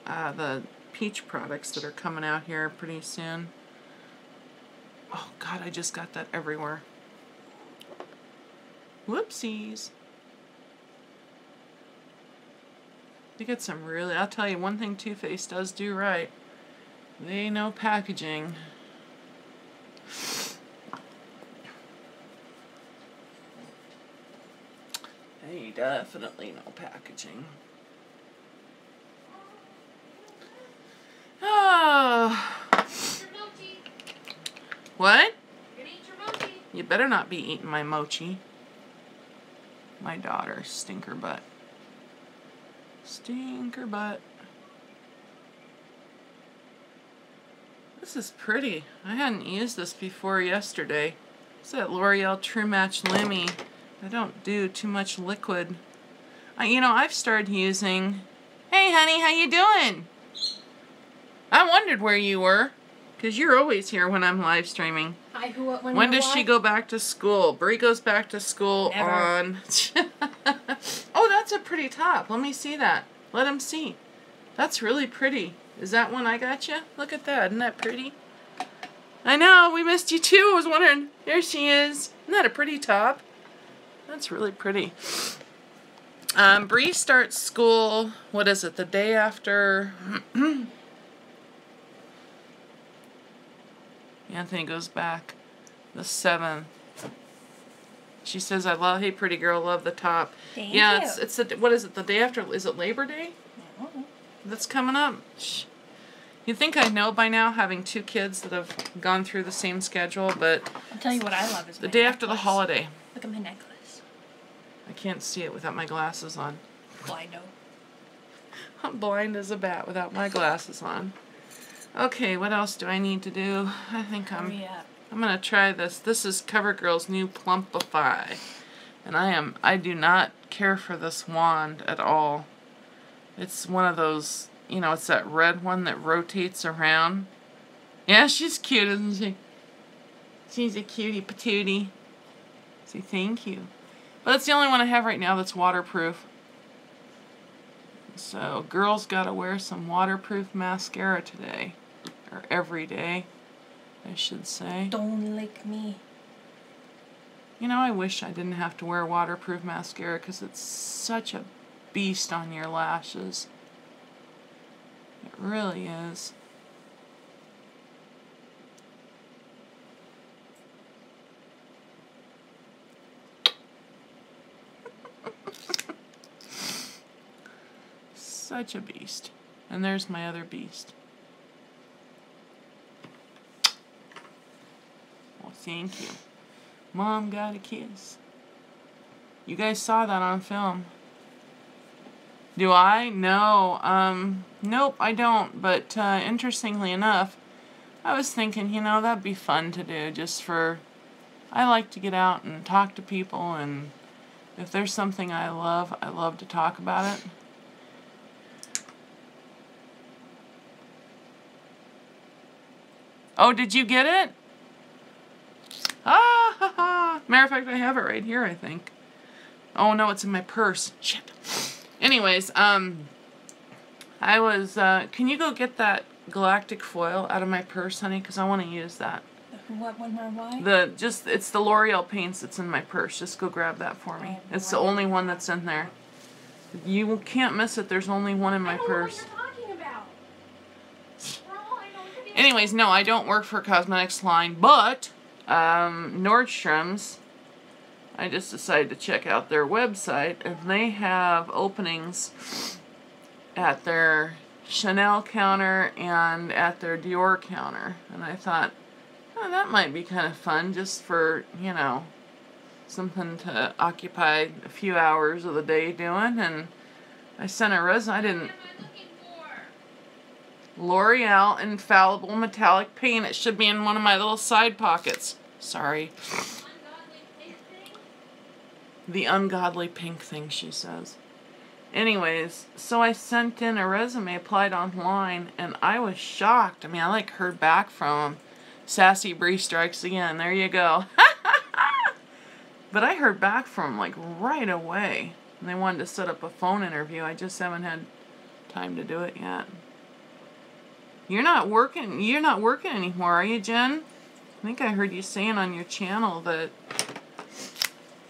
The peach products that are coming out here pretty soon. Oh God, I just got that everywhere. Whoopsies. They get some really, I'll tell you one thing Too Faced does do right. They know packaging. They definitely know packaging. Oh. What? You're gonna eat your mochi. You better not be eating my mochi. My daughter, stinker butt. Stinker butt. This is pretty. I hadn't used this before yesterday. It's that L'Oreal True Match Lumi. I don't do too much liquid. I've started using... Hey, honey, how you doing? I wondered where you were. Because you're always here when I'm live streaming. Hi, who, what, when, When where, does why? she go back to school? Brie goes back to school Never. on... Oh, that's a pretty top. Let me see that. Let him see. That's really pretty. Is that one I got you? Look at that. Isn't that pretty? I know. We missed you too. I was wondering. There she is. Isn't that a pretty top? That's really pretty. Brie starts school, what is it, the day after... Anthony goes back the 7th. She says, hey, pretty girl, love the top. Thank yeah, you. it's what is it, the day after, is it Labor Day? I don't know. That's coming up. You'd think I know by now, having 2 kids that have gone through the same schedule, but... I'll tell you what I love is the my day necklace. after the holiday. Look at my necklace. I can't see it without my glasses on. Blindo. I'm blind as a bat without my glasses on. Okay, what else do I need to do? I think Hurry up. I'm gonna try this. This is CoverGirl's new Plumpify. And I do not care for this wand at all. It's one of those, it's that red one that rotates around. Yeah, she's cute, isn't she? She's a cutie patootie. Say thank you. But it's the only one I have right now that's waterproof. So, girls gotta wear some waterproof mascara today. Or every day, I should say. Don't lick me. I wish I didn't have to wear waterproof mascara because it's such a beast on your lashes. It really is. Such a beast. And there's my other beast. Well, thank you. Mom got a kiss. You guys saw that on film. Do I? No. Nope, I don't. But interestingly enough, I was thinking, you know, that'd be fun to do just for... I like to get out and talk to people, and if there's something I love to talk about it. Oh, did you get it? Ah, ha, ha. Matter of fact, I have it right here, I think. Oh, no, it's in my purse. Shit. Anyways, I was, can you go get that galactic foil out of my purse, honey? Because I want to use that. What one more why? It's the L'Oreal paints that's in my purse. Just go grab that for me. It's the only one that's in there. You can't miss it. There's only one in my purse. I don't know what you're talking about. Anyways, no, I don't work for a cosmetics line, but Nordstrom's, I just decided to check out their website, and they have openings at their Chanel counter and at their Dior counter. And I thought, oh, that might be kind of fun just for, you know, something to occupy a few hours of the day doing. And I sent a resume. I didn't... L'Oreal Infallible Metallic Paint. It should be in one of my little side pockets. Sorry. The ungodly pink thing, she says. Anyways, so I sent in a resume, applied online, and I was shocked. I mean, I like heard back from them. Sassy Bree strikes again. There you go. But I heard back from them like right away. And they wanted to set up a phone interview. I just haven't had time to do it yet. You're not working anymore, are you, Jen? I think I heard you saying on your channel that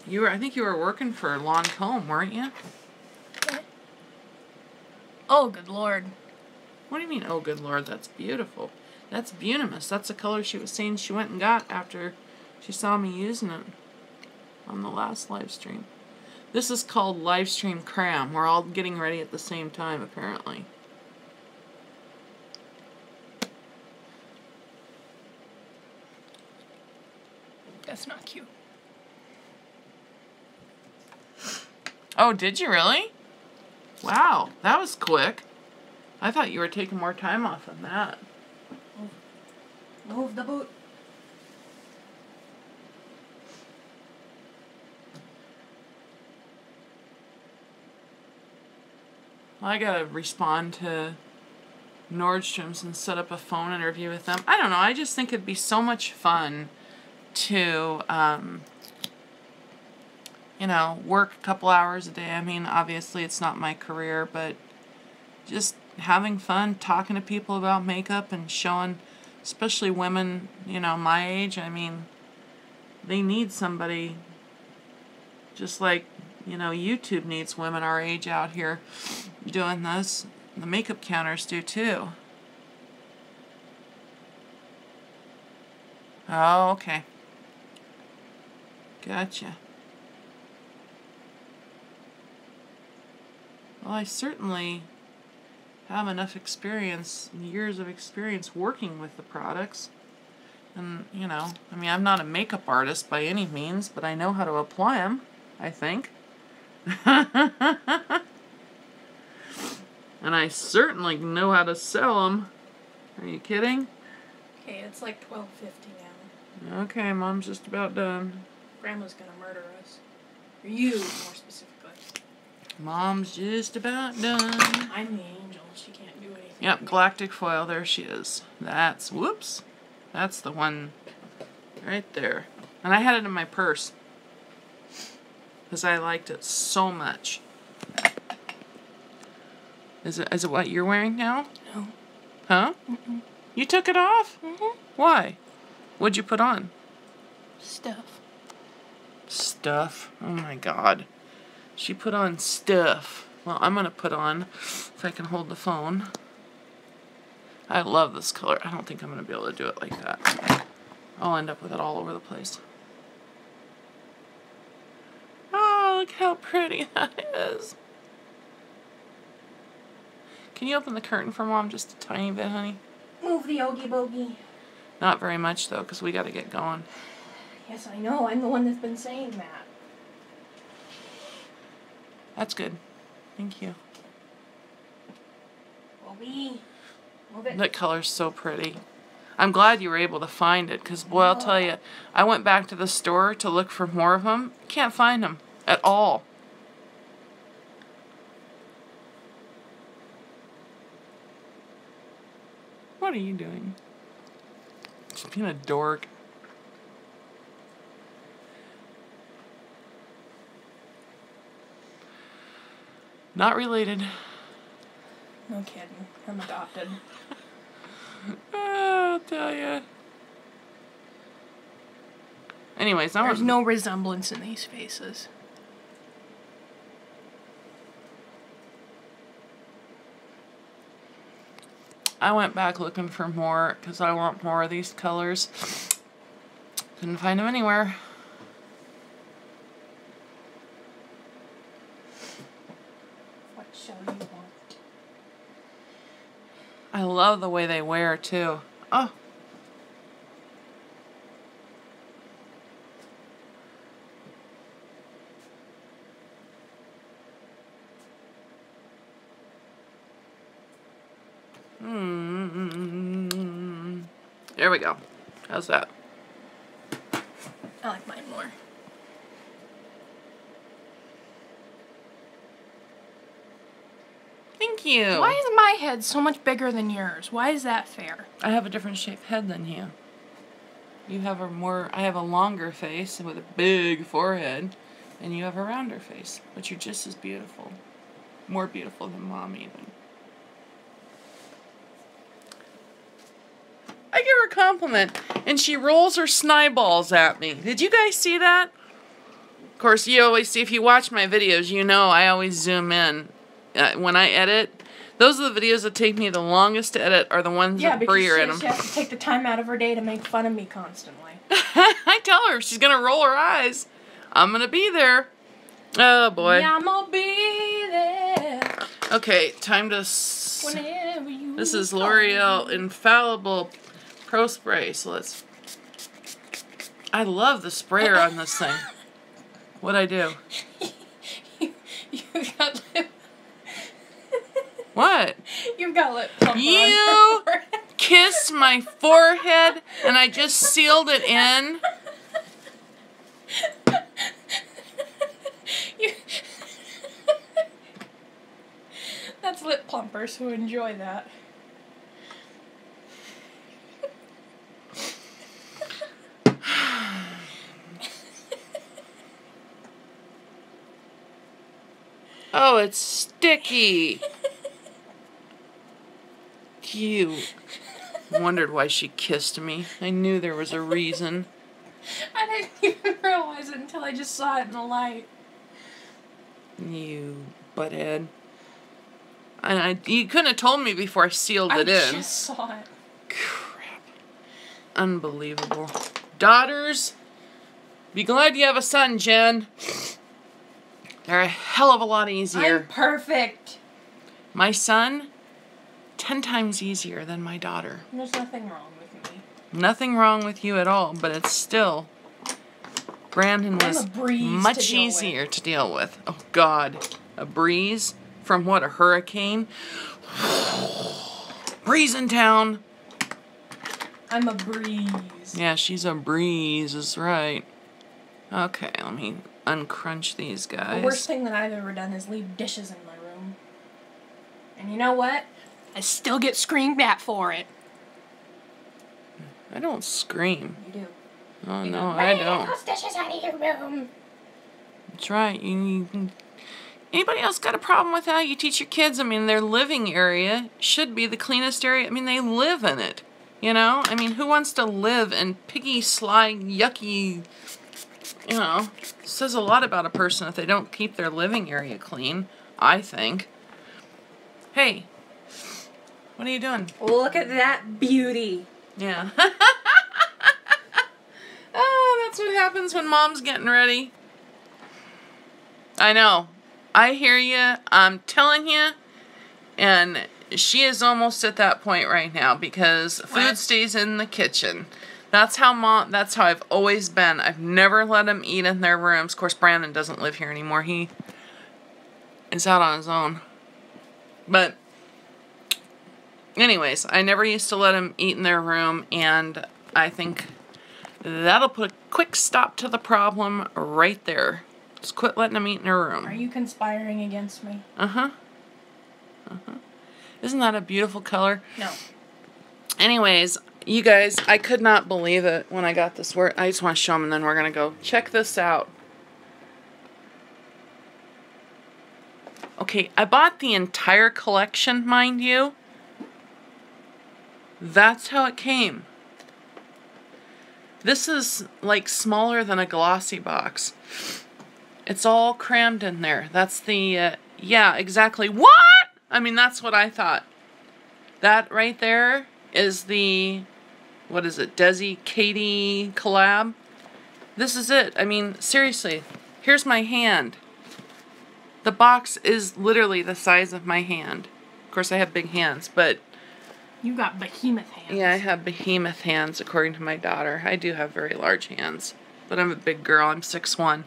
I think you were working for Lancome, weren't you? What? Oh, good Lord. What do you mean, oh, good Lord? That's beautiful. That's Bunimous. That's the color she was saying she went and got after she saw me using it on the last live stream. This is called live stream cram. We're all getting ready at the same time, apparently. That's not cute. Oh, did you really? Wow, that was quick. I thought you were taking more time off than that. Move the boot. Well, I gotta respond to Nordstrom's and set up a phone interview with them. I don't know, I just think it'd be so much fun to, you know, work a couple hours a day. I mean, obviously it's not my career, but just having fun, talking to people about makeup and showing, especially women, you know, my age. I mean, they need somebody just like, you know, YouTube needs women our age out here doing this. The makeup counters do too. Oh, okay. Gotcha. Well, I certainly have enough experience, years of experience working with the products. And, you know, I mean, I'm not a makeup artist by any means, but I know how to apply them, I think. And I certainly know how to sell them. Are you kidding? Okay, it's like 12:50 now. Okay, Mom's just about done. Grandma's gonna murder us. Or you, more specifically. Mom's just about done. I'm the angel. She can't do anything. Yep, galactic foil. There she is. That's, whoops. That's the one right there. And I had it in my purse because I liked it so much. Is it what you're wearing now? No. Huh? Mm-mm. You took it off? Mm-hmm. Why? What'd you put on? Stuff. Stuff? Oh my God. She put on stuff. Well, I'm going to put on, if I can hold the phone. I love this color. I don't think I'm going to be able to do it like that. I'll end up with it all over the place. Oh, look how pretty that is. Can you open the curtain for Mom just a tiny bit, honey? Move the Ogie Bogie. Not very much, though, because we got to get going. Yes, I know. I'm the one that's been saying that. That's good. Thank you. Bobby, move it. That color's so pretty. I'm glad you were able to find it, because, boy, I'll tell you, I went back to the store to look for more of them. Can't find them at all. What are you doing? Just being a dork. Not related. No kidding. I'm adopted. I'll tell you. Anyways, There's no resemblance in these faces. I went back looking for more because I want more of these colors. Couldn't find them anywhere. What shall you want? I love the way they wear too. Oh. There we go. How's that? I like mine more. Thank you. Why is my head so much bigger than yours? Why is that fair? I have a different shaped head than you. You have I have a longer face with a big forehead, and you have a rounder face, but you're just as beautiful. More beautiful than Mom even. I give her a compliment, and she rolls her sniballs at me. Did you guys see that? Of course, you always see, if you watch my videos, you know I always zoom in. When I edit, those are the videos that take me the longest to edit are the ones that Brie are in them. She has to take the time out of her day to make fun of me constantly. I tell her, she's going to roll her eyes. I'm going to be there. Oh, boy. Yeah, I'm going to be there. Okay, time to... Whenever you This is L'Oreal Infallible Pro Spray, so let's... I love the sprayer on this thing. What'd I do? You got lip... What? You've got lip plumper You on your forehead. kissed my forehead and I just sealed it in. That's lip plumpers who enjoy that. Oh, it's sticky. You wondered why she kissed me. I knew there was a reason. I didn't even realize it until I just saw it in the light. You butthead. And you couldn't have told me before I sealed it in. I just saw it. Crap. Unbelievable. Daughters, be glad you have a son, Jen. They're a hell of a lot easier. I'm perfect. My son, 10 times easier than my daughter. There's nothing wrong with me. Nothing wrong with you at all, but it's still... Brandon was much easier to deal with. Oh, God. A breeze? From what, a hurricane? Breeze in town. I'm a breeze. Yeah, she's a breeze, is right. Okay, let me uncrunch these guys. The worst thing that I've ever done is leave dishes in my room. And you know what? I still get screamed at for it. I don't scream. You do. Oh, You no, go, I don't. Get those dishes out of your room. That's right. Anybody else got a problem with how you teach your kids? I mean, their living area should be the cleanest area. I mean, they live in it. You know? I mean, who wants to live in piggy, sly, yucky... You know, it says a lot about a person if they don't keep their living area clean, I think. Hey, what are you doing? Look at that beauty. Yeah. Oh, that's what happens when Mom's getting ready. I know. I hear you. I'm telling you. And she is almost at that point right now because food stays in the kitchen. That's how I've always been. I've never let them eat in their rooms. Of course, Brandon doesn't live here anymore. He is out on his own. But Anyways, I never used to let them eat in their room, and I think that'll put a quick stop to the problem right there. Just quit letting them eat in their room. Are you conspiring against me? Uh-huh. Uh-huh. Isn't that a beautiful color? No. Anyways, you guys, I could not believe it when I got this word. I just want to show them, and then we're going to go. Check this out. Okay, I bought the entire collection, mind you. That's how it came. This is like smaller than a glossy box. It's all crammed in there. That's the, yeah, exactly. What? I mean, that's what I thought. That right there is the, what is it, Desi Katie collab. This is it. I mean, seriously, here's my hand. The box is literally the size of my hand. Of course, I have big hands, but... You got behemoth hands. Yeah, I have behemoth hands, according to my daughter. I do have very large hands, but I'm a big girl. I'm 6'1".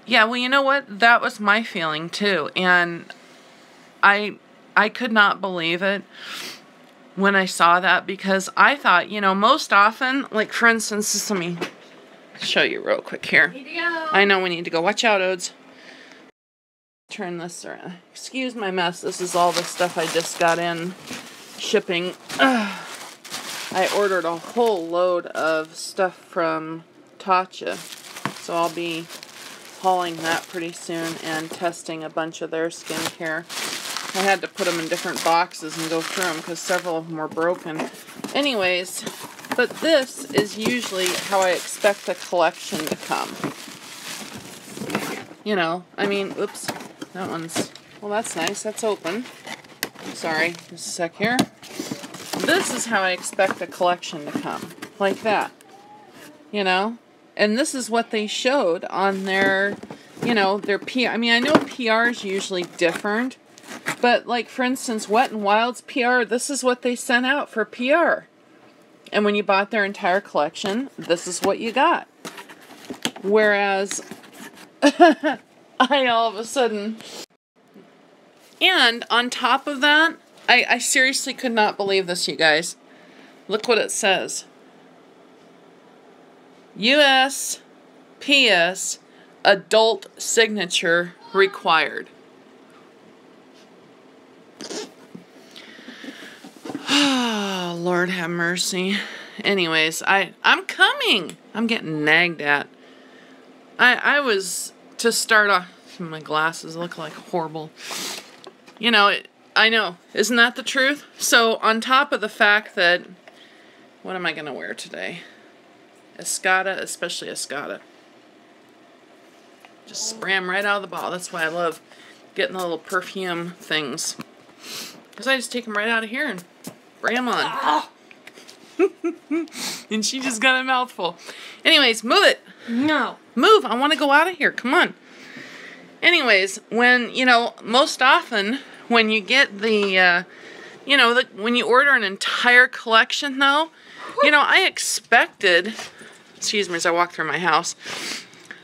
Yeah, well, you know what? That was my feeling, too. And I could not believe it when I saw that, because I thought, you know, most often, like, for instance, let me show you real quick here. Need to go. I know we need to go. Watch out, Odes. Turn this around. Excuse my mess. This is all the stuff I just got in shipping. I ordered a whole load of stuff from Tatcha, so I'll be hauling that pretty soon and testing a bunch of their skincare. I had to put them in different boxes and go through them because several of them were broken. Anyways, but this is usually how I expect a collection to come. You know, I mean, oops, that one's, well, that's nice. That's open. Sorry, just a sec here. This is how I expect a collection to come. Like that. You know? And this is what they showed on their, you know, their PR. I mean, I know PR is usually different. But, like, for instance, Wet n Wild's PR, this is what they sent out for PR. And when you bought their entire collection, this is what you got. Whereas... I all of a sudden... And on top of that, I seriously could not believe this, you guys. Look what it says. USPS adult signature required. Oh, Lord have mercy. Anyways, I'm coming. I'm getting nagged at. I was... To start off, my glasses look like horrible. You know, I know. Isn't that the truth? So, on top of the fact that... What am I going to wear today? Escada, especially Escada. Just spray them right out of the bottle. That's why I love getting the little perfume things. Because I just take them right out of here and spray them on. And she just got a mouthful. Anyways, move it. No. Move. I want to go out of here. Come on. Anyways, when, you know, most often when you get the, you know, when you order an entire collection, though, you know, I expected, excuse me as I walk through my house,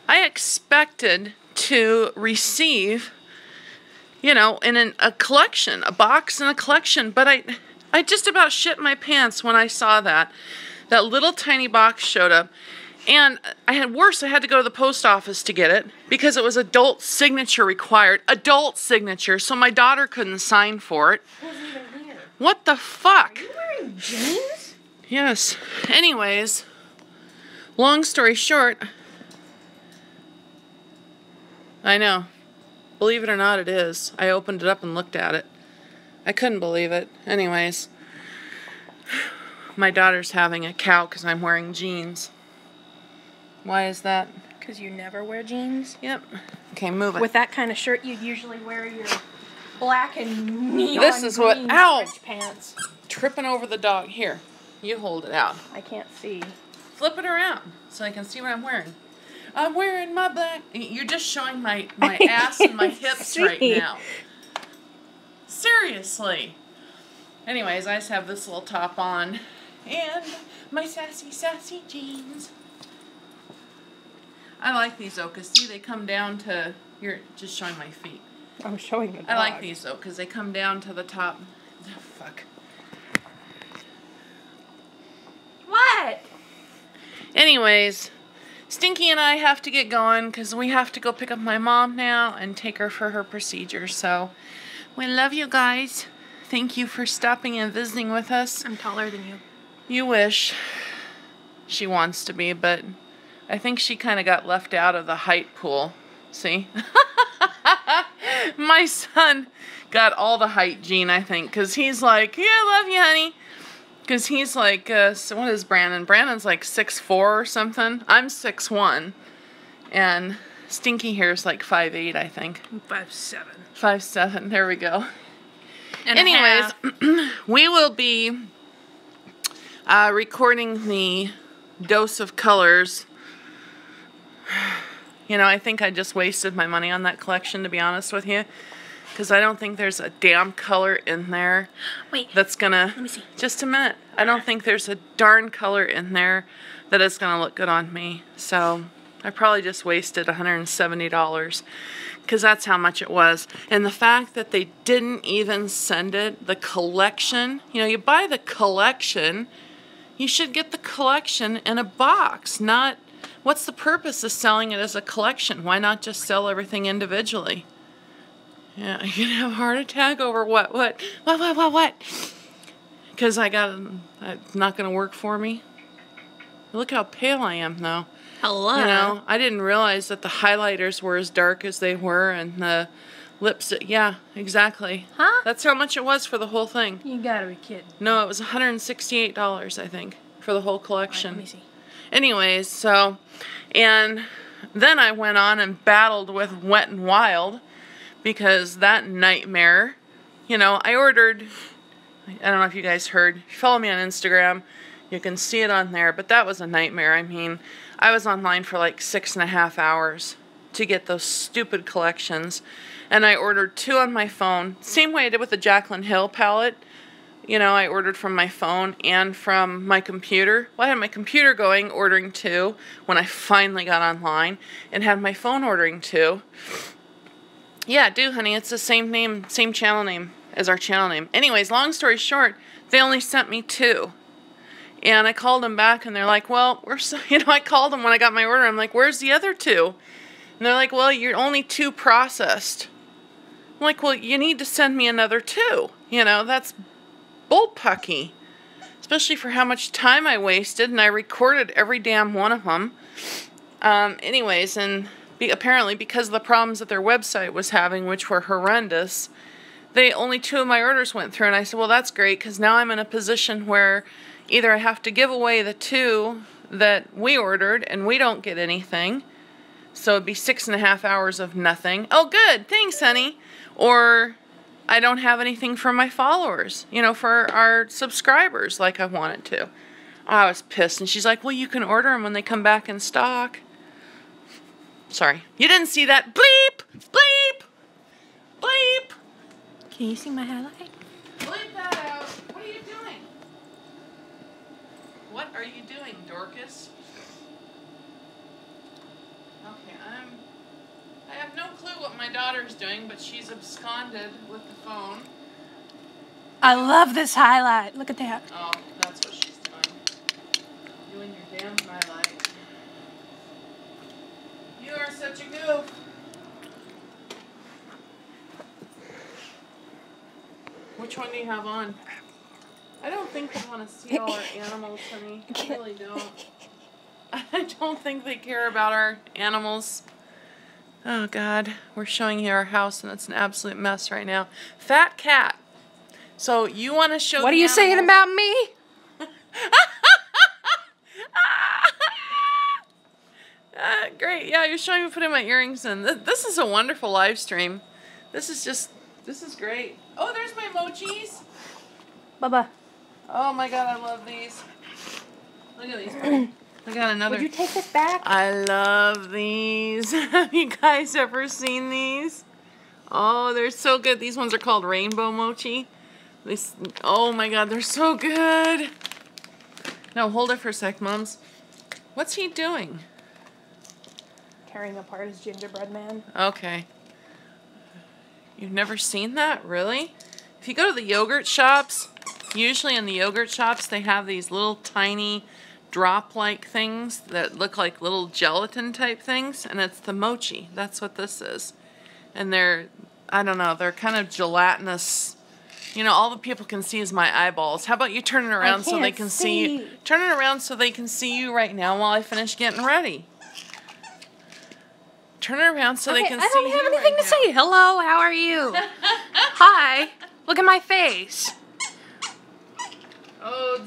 I expected to receive, you know, in a collection, a box and a collection, but I just about shit my pants when I saw that. That little tiny box showed up. And I had worse, I had to go to the post office to get it because it was adult signature required. Adult signature, so my daughter couldn't sign for it. It wasn't even here. What the fuck? Are you wearing jeans? Yes. Anyways, long story short, I know. Believe it or not, it is. I opened it up and looked at it. I couldn't believe it. Anyways, my daughter's having a cow because I'm wearing jeans. Why is that? Because you never wear jeans. Yep. Okay, move it. With that kind of shirt, you'd usually wear your black and neon This is what, green ow! stretch pants. Tripping over the dog. Here, you hold it out. I can't see. Flip it around so I can see what I'm wearing. I'm wearing my black... You're just showing my ass and my hips right now. Seriously. Anyways, I just have this little top on. And my sassy jeans. I like these though, because see, they come down to... You're just showing my feet. I'm showing the dog. I like these though, because they come down to the top. Oh, fuck. Anyways, Stinky and I have to get going because we have to go pick up my mom now and take her for her procedure. So, we love you guys. Thank you for stopping and visiting with us. I'm taller than you. You wish. She wants to be, but I think she kind of got left out of the height pool. See? My son got all the height gene, I think, because he's like, yeah, I love you, honey. Because he's like, so what is Brandon? Brandon's like 6'4" or something. I'm 6'1". And Stinky here is like 5'8", I think. 5'7". 5'7", there we go. And anyways, we will be recording the dose of colors. You know, I think I just wasted my money on that collection, to be honest with you. Because I don't think there's a damn color in there. Wait. That's gonna... Let me see. Just a minute. I don't think there's a darn color in there that is gonna look good on me. So, I probably just wasted $170. Because that's how much it was. And the fact that they didn't even send it, the collection. You know, you buy the collection, you should get the collection in a box, not... What's the purpose of selling it as a collection? Why not just sell everything individually? Yeah, you're gonna have a heart attack over what? Because it's not gonna work for me. Look how pale I am, though. Hello. You know, I didn't realize that the highlighters were as dark as they were, and the lipstick. Yeah, exactly. Huh? That's how much it was for the whole thing. You gotta be kidding. No, it was $168, I think, for the whole collection. Right, let me see. Anyways, so, and then I went on and battled with Wet n Wild because that nightmare, you know, I ordered, I don't know if you guys heard, if you follow me on Instagram, you can see it on there, but that was a nightmare. I mean, I was online for like 6.5 hours to get those stupid collections, and I ordered 2 on my phone, same way I did with the Jaclyn Hill palette. You know, I ordered from my phone and from my computer. Well, I had my computer going, ordering 2, when I finally got online, and had my phone ordering 2. Yeah, do, honey. It's the same name, same channel name as our channel name. Anyways, long story short, they only sent me 2. And I called them back, and they're like, well, I called them when I got my order. I'm like, where's the other 2? And they're like, well, you're only 2 processed. I'm like, well, you need to send me another 2. You know, that's bullpucky, especially for how much time I wasted, and I recorded every damn one of them. Anyways, and apparently because of the problems that their website was having, which were horrendous, only 2 of my orders went through, and I said, well, that's great, because now I'm in a position where either I have to give away the 2 that we ordered, and we don't get anything, so it'd be 6.5 hours of nothing. Oh, good, thanks, honey. Or I don't have anything for my followers, you know, for our subscribers like I wanted to. I was pissed, and she's like, well, you can order them when they come back in stock. Sorry. You didn't see that. Bleep! Bleep! Bleep! Can you see my highlight? Bleep that out. What are you doing? What are you doing, Dorcas? Okay, I have no clue what my daughter's doing, but she's absconded with the phone. I love this highlight. Look at that. Oh, that's what she's doing. Doing your damn highlight. You are such a goof. Which one do you have on? I don't think they want to see all our animals, honey. I really don't. I don't think they care about our animals. Oh, God. We're showing you our house, and it's an absolute mess right now. Fat cat. So, you want to show What are you saying about me? Great. Yeah, you're showing me putting my earrings in. This is a wonderful live stream. This is great. Oh, there's my mochis. Bubba. Oh, my God. I love these. Look at these. I got another. Would you take this back? I love these. Have you guys ever seen these? Oh, they're so good. These ones are called rainbow mochi. Oh my God, they're so good. No, hold it for a sec, Mums. What's he doing? Tearing apart his gingerbread man. Okay. You've never seen that? Really? If you go to the yogurt shops, usually in the yogurt shops, they have these little tiny drop-like things that look like little gelatin type things, and it's the mochi. That's what this is. And they're, I don't know, they're kind of gelatinous. You know, all the people can see is my eyeballs. How about you turn it around so they can see you? Turn it around so they can see you right now while I finish getting ready. Turn it around so they can see you. I don't have anything to say. Hello, how are you? Hi. Look at my face. Oh,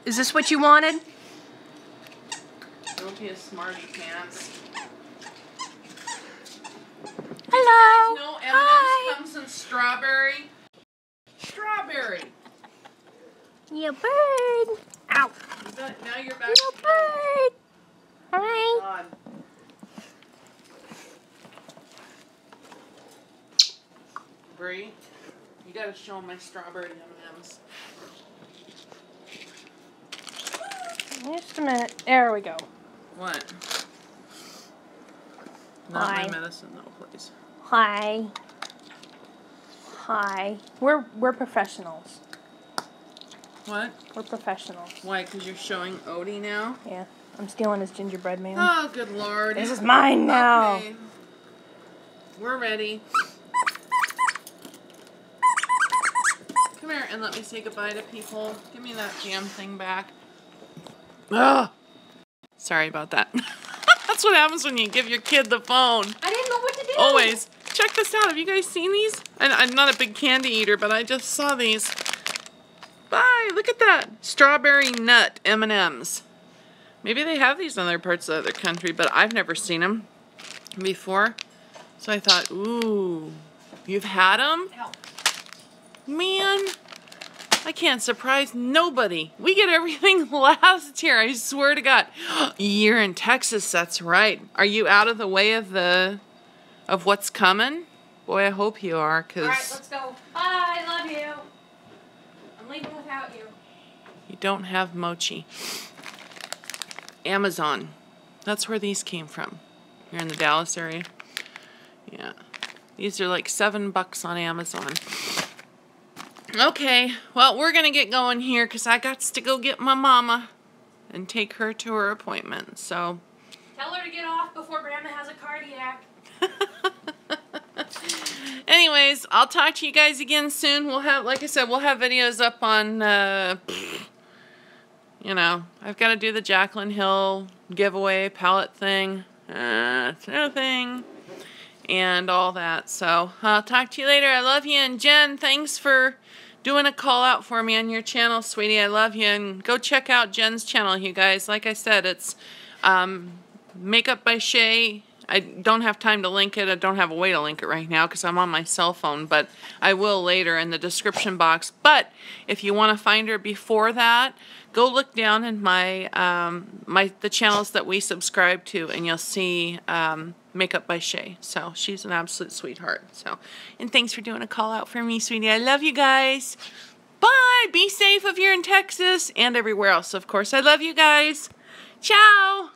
is this what you wanted? Don't be a smarty pants. Hello. You know, Hi. M&M's comes in strawberry. Strawberry. You bird. Ow. Now you're back. You bird. Hi. God. Bree, you gotta show them my strawberry M&M's. Just a minute. There we go. What? Not Hi. my medicine though, please. Hi. Hi. We're professionals. What? We're professionals. Why? Because you're showing Odie now? Yeah. I'm stealing his gingerbread man. Oh, good Lord. This is mine now. Okay. We're ready. Come here and let me say goodbye to people. Give me that jam thing back. Ugh. Sorry about that. That's what happens when you give your kid the phone. I didn't know what to do. Always. Check this out. Have you guys seen these? And I'm not a big candy eater, but I just saw these. Bye. Look at that. Strawberry nut M&Ms. Maybe they have these in other parts of the country, but I've never seen them before. So I thought, ooh, you've had them? Ow. Man, I can't surprise nobody. We get everything last year, I swear to God. You're in Texas, that's right. Are you out of the way of what's coming? Boy, I hope you are, because All right, let's go. Bye, I love you. I'm leaving without you. you don't have mochi. Amazon. That's where these came from. You're in the Dallas area. Yeah. These are like $7 on Amazon. Okay, well, we're going to get going here because I got to go get my mama and take her to her appointment, so. Tell her to get off before Grandma has a cardiac. Anyways, I'll talk to you guys again soon. We'll have, like I said, we'll have videos up on, you know, I've got to do the Jaclyn Hill giveaway palette thing, thing, and all that. So I'll talk to you later. I love you. And Jen, thanks for doing a call out for me on your channel, sweetie. I love you. And go check out Jen's channel, you guys. Like I said, it's Makeup by Shay. I don't have time to link it. I don't have a way to link it right now because I'm on my cell phone, but I will later in the description box. But if you want to find her before that, go look down in my the channels that we subscribe to, and you'll see Makeup by Shay. So she's an absolute sweetheart. So, and thanks for doing a call out for me, sweetie. I love you guys. Bye. Be safe if you're in Texas and everywhere else, of course. I love you guys. Ciao.